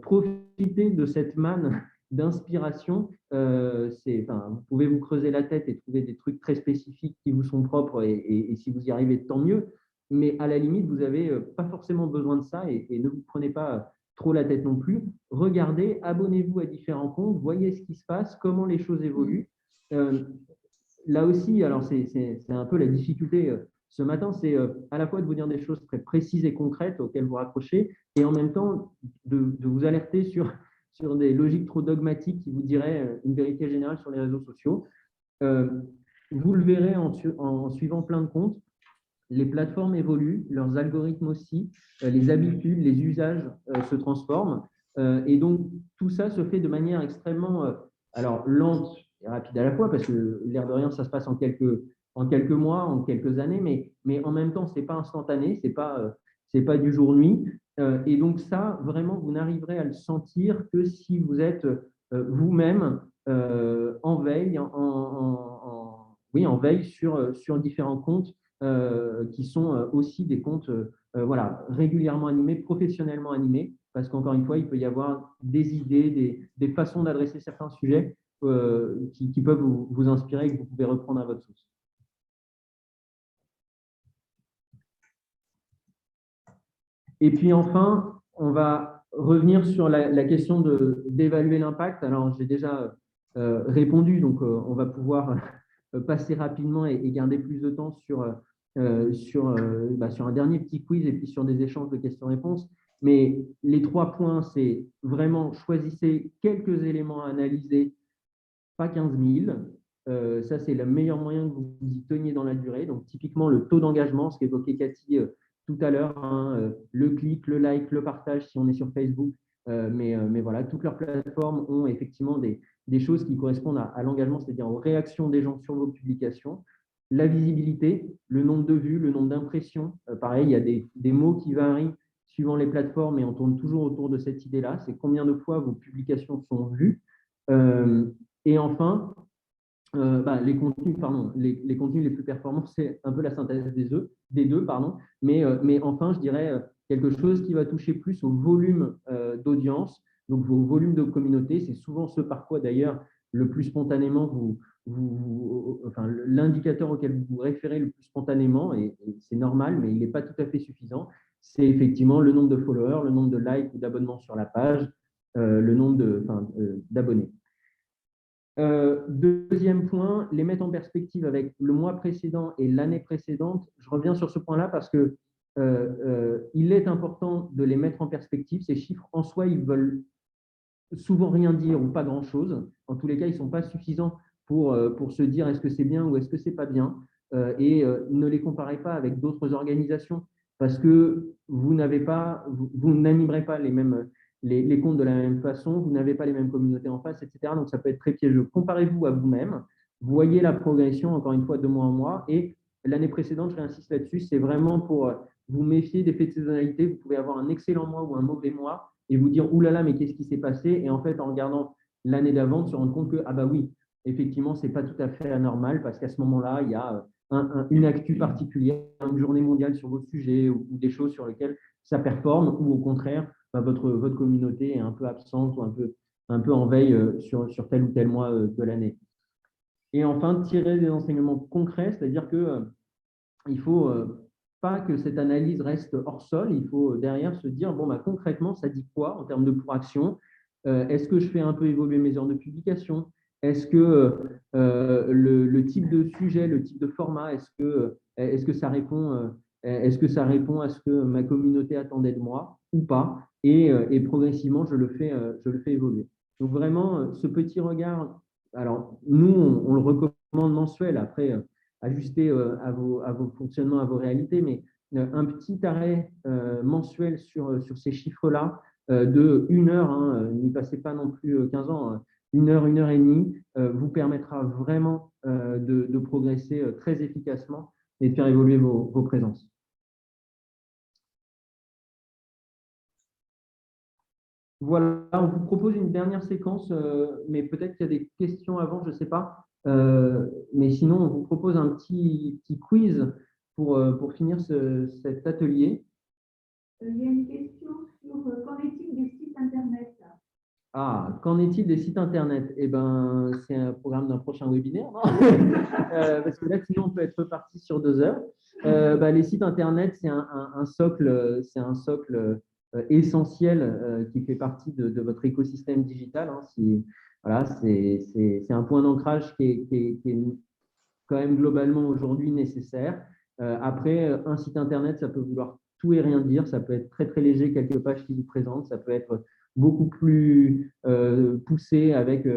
profiter de cette manne d'inspiration. Enfin, vous pouvez vous creuser la tête et trouver des trucs très spécifiques qui vous sont propres, et si vous y arrivez, tant mieux. Mais à la limite, vous n'avez pas forcément besoin de ça et ne vous prenez pas trop la tête non plus. Regardez, abonnez-vous à différents comptes, voyez ce qui se passe, comment les choses évoluent. Là aussi, alors c'est un peu la difficulté ce matin, c'est à la fois de vous dire des choses très précises et concrètes auxquelles vous raccrochez, et en même temps de vous alerter sur des logiques trop dogmatiques qui vous diraient une vérité générale sur les réseaux sociaux. Vous le verrez en suivant plein de comptes, les plateformes évoluent, leurs algorithmes aussi, les habitudes, les usages se transforment. Et donc, tout ça se fait de manière extrêmement alors, lente et rapide à la fois, parce que l'air de rien, ça se passe en quelques mois, en quelques années, mais en même temps, ce n'est pas instantané, ce n'est pas du jour-nuit. Et donc, ça, vraiment, vous n'arriverez à le sentir que si vous êtes vous-même en veille, en veille sur différents comptes qui sont aussi des comptes voilà, régulièrement animés, professionnellement animés, parce qu'encore une fois, il peut y avoir des idées, des façons d'adresser certains sujets qui peuvent vous inspirer et que vous pouvez reprendre à votre sauce. Et puis enfin, on va revenir sur la question d'évaluer l'impact. Alors, j'ai déjà répondu, donc on va pouvoir passer rapidement et garder plus de temps sur un dernier petit quiz et puis sur des échanges de questions-réponses. Mais les 3 points, c'est vraiment choisissez quelques éléments à analyser, pas 15 000. Ça, c'est le meilleur moyen que vous y teniez dans la durée. Donc, typiquement, le taux d'engagement, ce qu'évoquait Cathy tout à l'heure, le clic, le like, le partage si on est sur Facebook. Mais voilà, toutes leurs plateformes ont effectivement des choses qui correspondent à l'engagement, c'est-à-dire aux réactions des gens sur vos publications. La visibilité, le nombre de vues, le nombre d'impressions. Pareil, il y a des mots qui varient suivant les plateformes et on tourne toujours autour de cette idée-là. C'est combien de fois vos publications sont vues. Et enfin, les contenus, les contenus les plus performants, c'est un peu la synthèse des deux, mais enfin, je dirais quelque chose qui va toucher plus au volume d'audience, donc vos volumes de communauté, c'est souvent ce par quoi d'ailleurs le plus spontanément l'indicateur auquel vous vous référez le plus spontanément, et c'est normal, mais il n'est pas tout à fait suffisant, c'est effectivement le nombre de followers, le nombre de likes ou d'abonnements sur la page, le nombre d'abonnés. Deuxième point, les mettre en perspective avec le mois précédent et l'année précédente. Je reviens sur ce point-là parce que il est important de les mettre en perspective. Ces chiffres en soi, ils veulent souvent rien dire ou pas grand-chose. En tous les cas, ils ne sont pas suffisants pour se dire est-ce que c'est bien ou est-ce que c'est pas bien. Et ne les comparez pas avec d'autres organisations parce que vous n'animerez pas les comptes de la même façon, vous n'avez pas les mêmes communautés en face, etc. Donc, ça peut être très piégeux. Comparez-vous à vous-même, voyez la progression, encore une fois, de mois en mois. Et l'année précédente, je réinsiste là-dessus, c'est vraiment pour vous méfier d'effets de saisonnalité. Vous pouvez avoir un excellent mois ou un mauvais mois et vous dire « Ouh là là, mais qu'est-ce qui s'est passé ?» Et en fait, en regardant l'année d'avant, se rendre compte que « Ah bah oui, effectivement, ce n'est pas tout à fait anormal parce qu'à ce moment-là, il y a une actu particulière, une journée mondiale sur votre sujet ou des choses sur lesquelles ça performe ou au contraire, votre communauté est un peu absente ou un peu en veille sur tel ou tel mois de l'année. » Et enfin, tirer des enseignements concrets, c'est-à-dire qu'il ne faut pas que cette analyse reste hors sol, il faut derrière se dire, bon, concrètement, ça dit quoi en termes de pour-action? Est-ce que je fais un peu évoluer mes heures de publication? Est-ce que le type de sujet, le type de format, est-ce que ça répond à ce que ma communauté attendait de moi ou pas? Et progressivement, je le fais évoluer. Donc vraiment, ce petit regard, alors nous, on le recommande mensuel, après ajusté à vos fonctionnements, à vos réalités, mais un petit arrêt mensuel sur ces chiffres-là de 1 heure, n'y passez pas non plus 15 ans, 1 heure, 1 heure et demie, vous permettra vraiment de progresser très efficacement et de faire évoluer vos présences. Voilà, on vous propose une dernière séquence, mais peut-être qu'il y a des questions avant, je ne sais pas. Mais sinon, on vous propose un petit quiz pour finir cet atelier. Il y a une question sur qu'en est-il des sites Internet? Ah, qu'en est-il des sites Internet? Eh ben, c'est un programme d'un prochain webinaire, non? Parce que là, sinon, on peut être reparti sur 2 heures. Les sites Internet, c'est un socle essentiel qui fait partie de votre écosystème digital. Hein. Voilà, c'est un point d'ancrage qui est quand même globalement aujourd'hui nécessaire. Après, un site internet, ça peut vouloir tout et rien dire. Ça peut être très très léger, quelques pages qui vous présentent. Ça peut être beaucoup plus poussé avec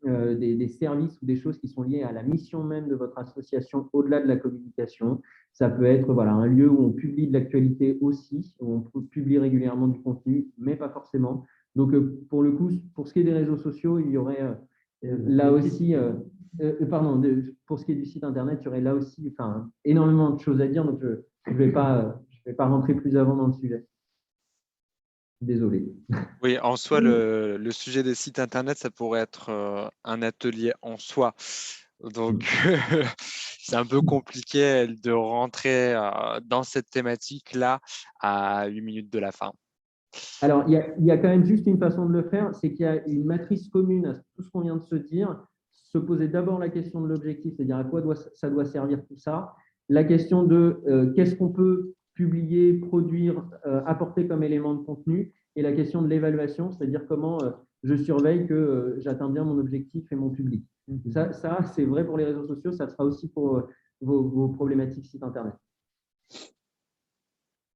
des services ou des choses qui sont liées à la mission même de votre association au-delà de la communication. Ça peut être voilà, un lieu où on publie de l'actualité aussi, où on publie régulièrement du contenu, mais pas forcément. Donc, pour le coup, pour ce qui est des réseaux sociaux, il y aurait là aussi, pardon, pour ce qui est du site internet, il y aurait là aussi énormément de choses à dire, donc je ne vais pas rentrer plus avant dans le sujet. Désolé. Oui, en soi, le sujet des sites internet, ça pourrait être un atelier en soi. Donc, c'est un peu compliqué de rentrer dans cette thématique-là à 8 minutes de la fin. Alors, il y a quand même juste une façon de le faire, c'est qu'il y a une matrice commune à tout ce qu'on vient de se dire, se poser d'abord la question de l'objectif, c'est-à-dire à quoi ça doit servir tout ça, la question de qu'est-ce qu'on peut publier, produire, apporter comme élément de contenu, et la question de l'évaluation, c'est-à-dire comment je surveille que j'atteins bien mon objectif et mon public. Ça c'est vrai pour les réseaux sociaux, ça sera aussi pour vos problématiques site internet.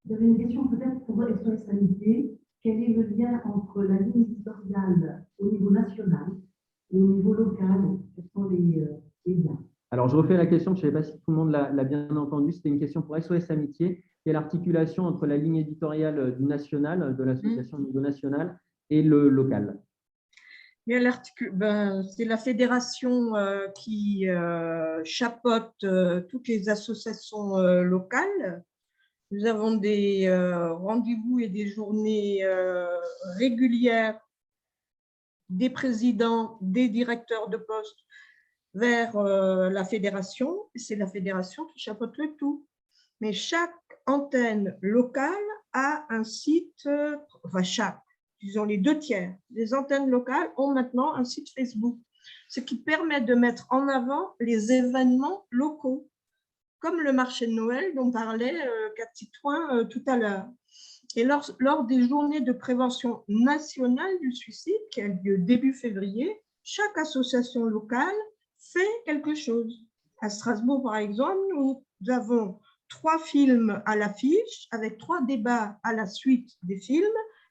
J'avais une question peut-être pour SOS Amitié. Quel est le lien entre la ligne éditoriale au niveau national et au niveau local? Quels sont les liens? Alors, je refais la question, je ne sais pas si tout le monde l'a bien entendu. C'était une question pour SOS Amitié. Quelle est l'articulation entre la ligne éditoriale du national, de l'association au niveau national, et le local? C'est la fédération qui chapeaute toutes les associations locales. Nous avons des rendez-vous et des journées régulières des présidents, des directeurs de poste vers la fédération. C'est la fédération qui chapeaute le tout. Mais chaque antenne locale a un site, disons les 2/3 des antennes locales ont maintenant un site Facebook, ce qui permet de mettre en avant les événements locaux, comme le marché de Noël dont parlait Cathy Toin tout à l'heure. Et lors des journées de prévention nationale du suicide, qui a lieu début février, chaque association locale fait quelque chose. À Strasbourg, par exemple, nous avons 3 films à l'affiche, avec 3 débats à la suite des films,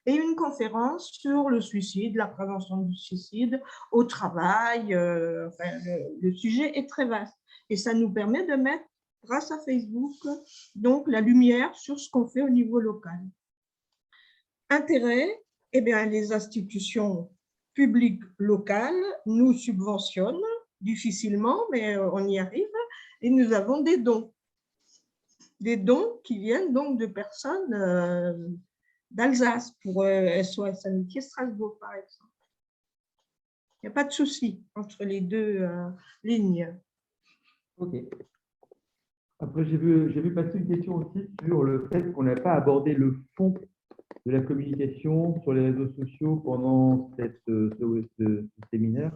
et une conférence sur le suicide, la prévention du suicide au travail. Le sujet est très vaste. Et ça nous permet de mettre, grâce à Facebook, donc la lumière sur ce qu'on fait au niveau local. Intérêt, eh bien, les institutions publiques locales nous subventionnent difficilement, mais on y arrive, et nous avons des dons. Des dons qui viennent donc de personnes d'Alsace, pour SOS Amitié Strasbourg, par exemple. Il n'y a pas de souci entre les deux lignes. Ok. Après, j'ai vu passer une question aussi sur le fait qu'on n'a pas abordé le fond de la communication sur les réseaux sociaux pendant ce séminaire.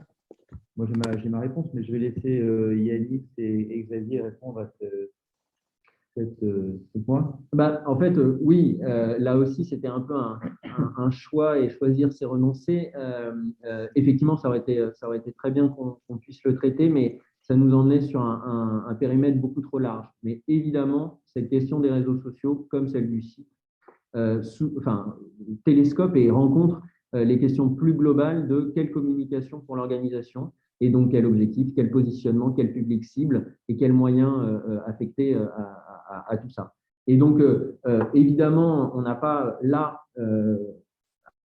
Moi, j'ai ma réponse, mais je vais laisser Yannick et Xavier répondre à ce point. En fait, oui, là aussi, c'était un peu un choix, et choisir, c'est renoncer. Effectivement, ça aurait été très bien qu'on puisse le traiter, mais ça nous emmenait sur un périmètre beaucoup trop large. Mais évidemment, cette question des réseaux sociaux, comme celle du site, télescope et rencontre les questions plus globales de quelle communication pour l'organisation, et donc quel objectif, quel positionnement, quel public cible et quels moyens affectés à tout ça. Et donc, évidemment, on n'a pas là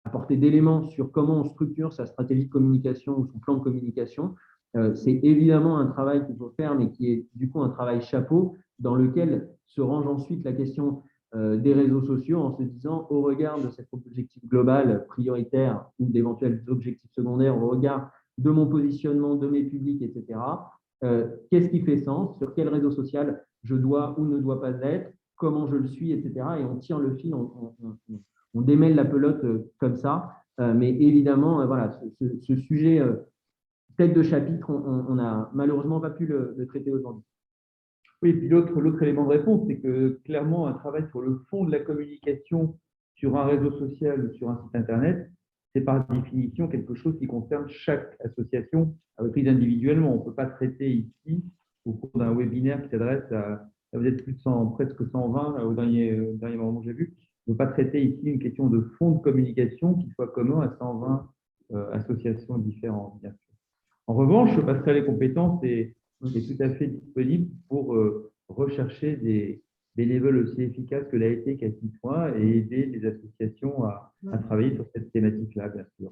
apporté d'éléments sur comment on structure sa stratégie de communication ou son plan de communication. C'est évidemment un travail qu'il faut faire, mais qui est du coup un travail chapeau dans lequel se range ensuite la question des réseaux sociaux, en se disant, au regard de cet objectif global prioritaire ou d'éventuels objectifs secondaires, au regard de mon positionnement, de mes publics, etc., qu'est-ce qui fait sens, sur quel réseau social je dois ou ne dois pas être, comment je le suis, etc. Et on tire le fil, on démêle la pelote comme ça. Mais évidemment, voilà, ce sujet tête de chapitre, on n'a malheureusement pas pu le traiter aujourd'hui. Oui, et puis l'autre élément de réponse, c'est que clairement, un travail sur le fond de la communication sur un réseau social ou sur un site internet, c'est par définition quelque chose qui concerne chaque association prise individuellement. On ne peut pas traiter ici, au cours d'un webinaire qui s'adresse à vous êtes plus de 100, presque 120 au dernier moment que j'ai vu, on ne peut pas traiter ici une question de fonds de communication qui soit commun à 120 associations différentes, bien sûr. En revanche, je passerai les compétences et est tout à fait disponible pour rechercher des bénévoles aussi efficaces que l'a été Cathy Point et aider les associations à travailler sur cette thématique-là, bien sûr.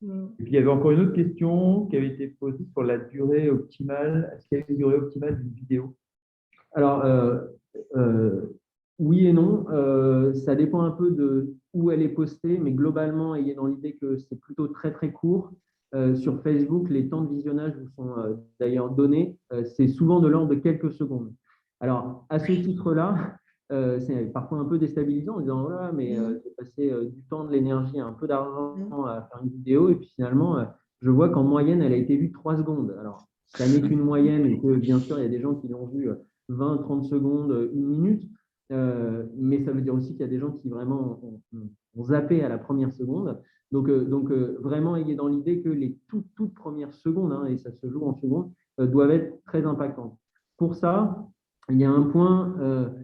Et puis, il y avait encore une autre question qui avait été posée sur la durée optimale. Est-ce qu'il y a une durée optimale d'une vidéo? Alors, oui et non. Ça dépend un peu de où elle est postée, mais globalement, ayez dans l'idée que c'est plutôt très, très court. Sur Facebook, les temps de visionnage vous sont d'ailleurs donnés. C'est souvent de l'ordre de quelques secondes. Alors, à ce titre-là, c'est parfois un peu déstabilisant en disant voilà, mais j'ai passé du temps, de l'énergie, un peu d'argent à faire une vidéo, et puis finalement, je vois qu'en moyenne, elle a été vue 3 secondes. Alors, ça n'est qu'une moyenne, et que bien sûr, il y a des gens qui l'ont vue 20, 30 secondes, 1 minute, mais ça veut dire aussi qu'il y a des gens qui vraiment ont zappé à la première seconde. Donc vraiment, ayez dans l'idée que les toutes premières secondes, hein, et ça se joue en secondes, doivent être très impactantes. Pour ça, il y a un point,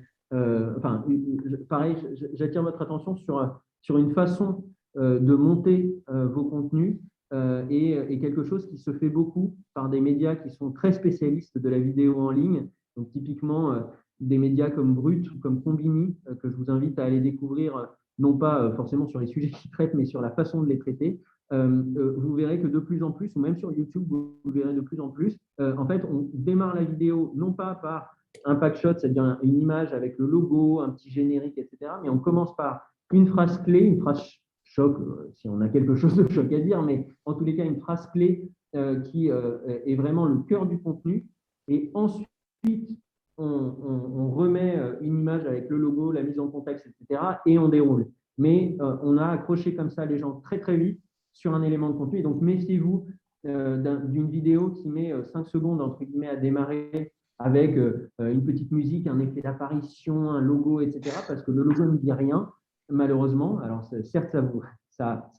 pareil, j'attire votre attention sur une façon de monter vos contenus et quelque chose qui se fait beaucoup par des médias qui sont très spécialistes de la vidéo en ligne. Donc typiquement, des médias comme Brut ou comme Combini, que je vous invite à aller découvrir, non pas forcément sur les sujets qu'ils traitent, mais sur la façon de les traiter. Vous verrez que de plus en plus, ou même sur YouTube, vous verrez de plus en plus, en fait, on démarre la vidéo non pas par un pack shot, c'est-à-dire une image avec le logo, un petit générique, etc., mais on commence par une phrase clé, une phrase choc, si on a quelque chose de choc à dire, mais en tous les cas, une phrase clé qui est vraiment le cœur du contenu. Et ensuite, on remet une image avec le logo, la mise en contexte, etc. et on déroule. Mais on a accroché comme ça les gens très très vite sur un élément de contenu. Et donc, méfiez-vous d'une vidéo qui met 5 secondes entre guillemets à démarrer avec une petite musique, un effet d'apparition, un logo, etc. Parce que le logo ne dit rien, malheureusement. Alors, certes, ça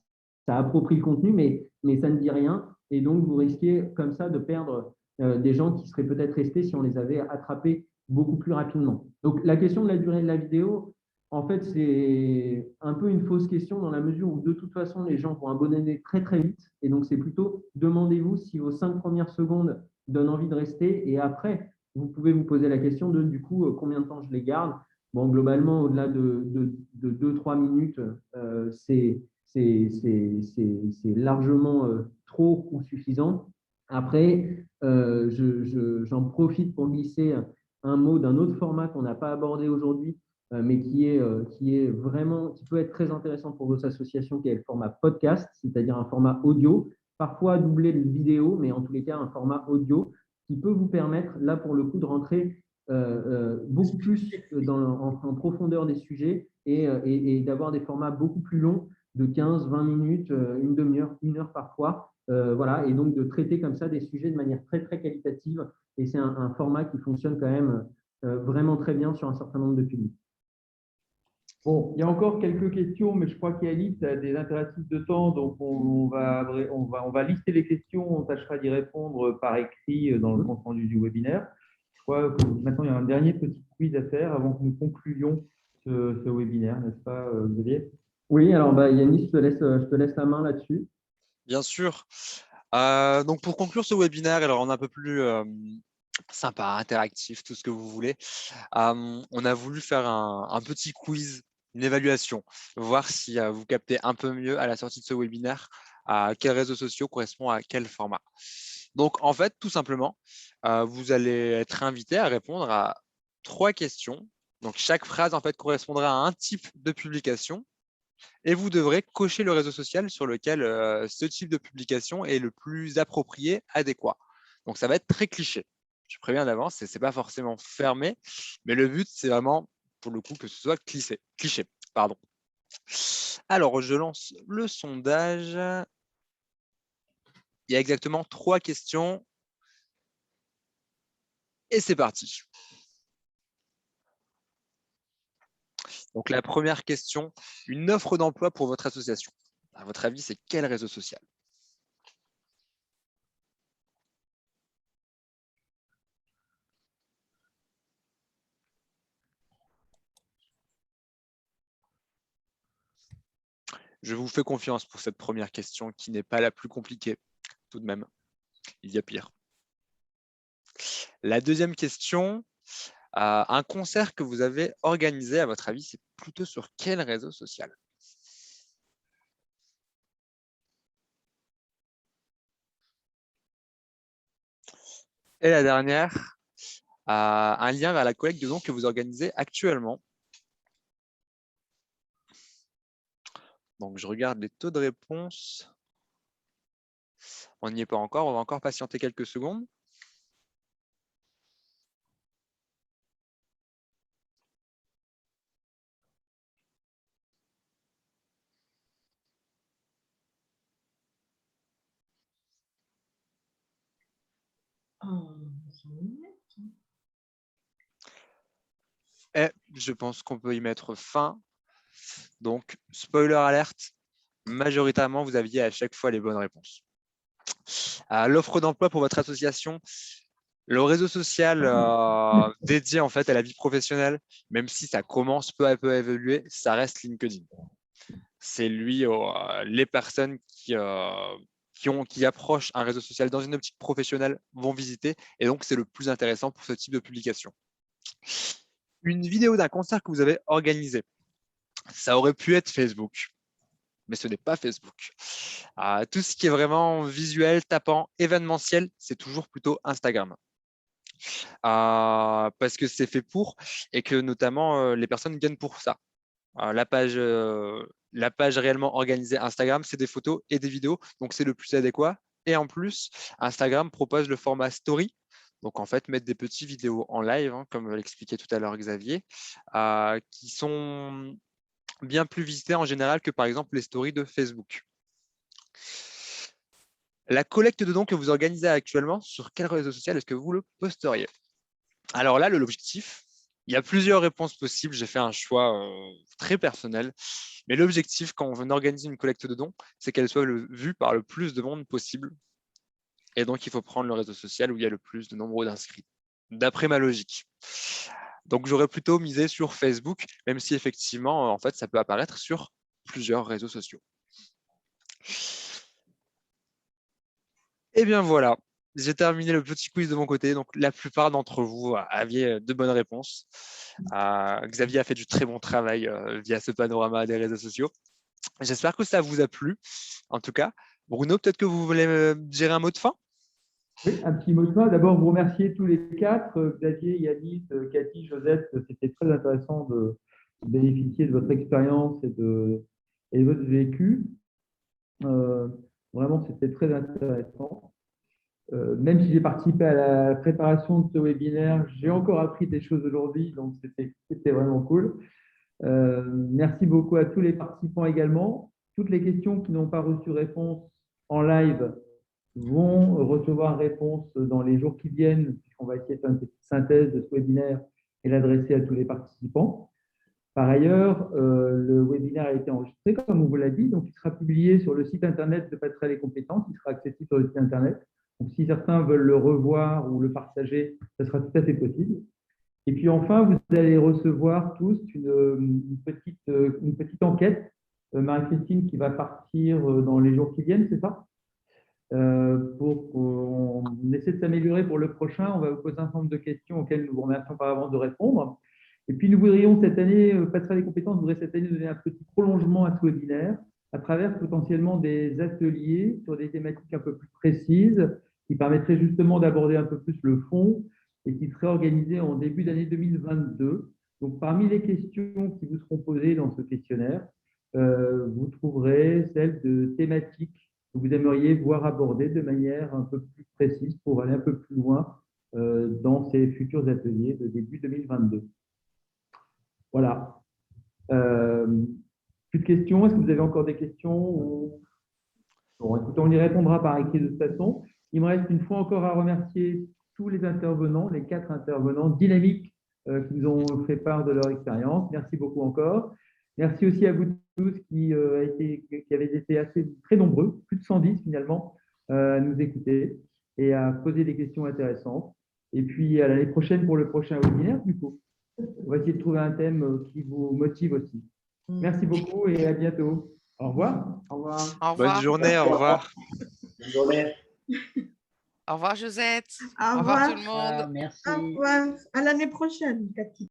approprie le contenu, mais ça ne dit rien. Et donc, vous risquez comme ça de perdre des gens qui seraient peut-être restés si on les avait attrapés beaucoup plus rapidement. Donc, la question de la durée de la vidéo, en fait, c'est un peu une fausse question dans la mesure où, de toute façon, les gens vont abandonner très, très vite. Et donc, c'est plutôt, demandez-vous si vos 5 premières secondes donnent envie de rester. Et après, vous pouvez vous poser la question de, du coup, combien de temps je les garde. Bon, globalement, au-delà de 2-3 minutes, c'est largement trop ou suffisant. Après, j'en profite pour glisser un mot d'un autre format qu'on n'a pas abordé aujourd'hui, mais qui peut être très intéressant pour vos associations, qui est le format podcast, c'est-à-dire un format audio, parfois doublé de vidéo, mais en tous les cas un format audio qui peut vous permettre, là pour le coup, de rentrer beaucoup plus en profondeur des sujets et d'avoir des formats beaucoup plus longs de 15, 20 minutes, une demi-heure, 1 heure parfois. Voilà, et donc de traiter comme ça des sujets de manière très, très qualitative. Et c'est un format qui fonctionne quand même vraiment très bien sur un certain nombre de publics. Bon, il y a encore quelques questions, mais je crois qu'Alice a des impératifs de temps, donc on va lister les questions, on tâchera d'y répondre par écrit dans le compte rendu du webinaire. Je crois que maintenant, il y a un dernier petit quiz à faire avant que nous concluions ce webinaire, n'est-ce pas, Xavier? Oui, alors Yannis, je te laisse la main là-dessus. Bien sûr. Donc, pour conclure ce webinaire, alors on est un peu plus sympa, interactif, tout ce que vous voulez, on a voulu faire un petit quiz, une évaluation, voir si vous captez un peu mieux à la sortie de ce webinaire à quels réseaux sociaux correspond à quel format. Donc, en fait, tout simplement, vous allez être invité à répondre à 3 questions. Donc, chaque phrase, en fait, correspondra à un type de publication et vous devrez cocher le réseau social sur lequel ce type de publication est le plus approprié, adéquat. Donc, ça va être très cliché. Je préviens d'avance, ce n'est pas forcément fermé, mais le but, c'est vraiment, pour le coup, que ce soit cliché. Pardon. Alors, je lance le sondage. Il y a exactement 3 questions. Et c'est parti. Donc, la première question, une offre d'emploi pour votre association. À votre avis, c'est quel réseau social? Je vous fais confiance pour cette première question qui n'est pas la plus compliquée. Tout de même, il y a pire. La deuxième question, un concert que vous avez organisé, à votre avis, c'est plutôt sur quel réseau social? Et la dernière, un lien vers la collecte de dons que vous organisez actuellement. Donc, je regarde les taux de réponse. On n'y est pas encore, on va encore patienter quelques secondes. Et je pense qu'on peut y mettre fin. Donc, spoiler alerte, majoritairement, vous aviez à chaque fois les bonnes réponses. L'offre d'emploi pour votre association, le réseau social dédié en fait à la vie professionnelle, même si ça commence peu à peu à évoluer, ça reste LinkedIn. C'est lui, les personnes qui approchent un réseau social dans une optique professionnelle vont visiter, et donc c'est le plus intéressant pour ce type de publication. Une vidéo d'un concert que vous avez organisé, ça aurait pu être Facebook, mais ce n'est pas Facebook. Tout ce qui est vraiment visuel, tapant, événementiel, c'est toujours plutôt Instagram. Parce que c'est fait pour et que notamment les personnes gagnent pour ça. La page réellement organisée Instagram, c'est des photos et des vidéos, donc c'est le plus adéquat. Et en plus, Instagram propose le format story. Donc en fait, mettre des petites vidéos en live, hein, comme l'expliquait tout à l'heure Xavier, qui sont bien plus visitées en général que par exemple les stories de Facebook. La collecte de dons que vous organisez actuellement, sur quel réseau social est-ce que vous le posteriez? Alors là, l'objectif, il y a plusieurs réponses possibles. J'ai fait un choix très personnel. Mais l'objectif, quand on organise une collecte de dons, c'est qu'elle soit vue par le plus de monde possible. Et donc, il faut prendre le réseau social où il y a le plus de nombre d'inscrits, d'après ma logique. Donc, j'aurais plutôt misé sur Facebook, même si effectivement, en fait, ça peut apparaître sur plusieurs réseaux sociaux. Et bien voilà, j'ai terminé le petit quiz de mon côté. Donc, la plupart d'entre vous aviez de bonnes réponses. Xavier a fait du très bon travail via ce panorama des réseaux sociaux. J'espère que ça vous a plu. En tout cas, Bruno, peut-être que vous voulez me dire un mot de fin? Oui, un petit mot de fin. D'abord, vous remercier tous les quatre, Xavier, Yanis, Cathy, Josette. C'était très intéressant de bénéficier de votre expérience et de votre vécu. Vraiment, c'était très intéressant. Même si j'ai participé à la préparation de ce webinaire, j'ai encore appris des choses aujourd'hui, donc c'était vraiment cool. Merci beaucoup à tous les participants également. Toutes les questions qui n'ont pas reçu réponse en live vont recevoir réponse dans les jours qui viennent, puisqu'on va essayer de faire une petite synthèse de ce webinaire et l'adresser à tous les participants. Par ailleurs, le webinaire a été enregistré, comme on vous l'a dit, donc il sera publié sur le site internet de Passerelle et Compétences, il sera accessible sur le site internet. Donc, si certains veulent le revoir ou le partager, ça sera tout à fait possible. Et puis enfin, vous allez recevoir tous une petite enquête, Marie-Christine, qui va partir dans les jours qui viennent, c'est ça? Pour qu'on essaie de s'améliorer pour le prochain. On va vous poser un certain nombre de questions auxquelles nous vous remercions par avance de répondre. Et puis, nous voudrions cette année, Passerelle et Compétences voudrait cette année donner un petit prolongement à ce webinaire à travers potentiellement des ateliers sur des thématiques un peu plus précises qui permettraient justement d'aborder un peu plus le fond et qui seraient organisés en début d'année 2022. Donc, parmi les questions qui vous seront posées dans ce questionnaire, vous trouverez celles de thématiques que vous aimeriez voir abordées de manière un peu plus précise pour aller un peu plus loin dans ces futurs ateliers de début 2022. Voilà. Plus de questions? Est-ce que vous avez encore des questions? Bon, écoutez, on y répondra par écrit de toute façon. Il me reste une fois encore à remercier tous les intervenants, les 4 intervenants dynamiques qui nous ont fait part de leur expérience. Merci beaucoup encore. Merci aussi à vous tous qui avez été très nombreux, plus de 110 finalement, à nous écouter et à poser des questions intéressantes. Et puis à l'année prochaine pour le prochain webinaire, du coup. On va essayer de trouver un thème qui vous motive aussi. Merci beaucoup et à bientôt. Au revoir. Au revoir. Au revoir. Bonne journée, au revoir. Bonne journée. Au revoir, Josette. Au Au revoir revoir. tout le monde. Merci. Au revoir. À l'année prochaine, Cathy.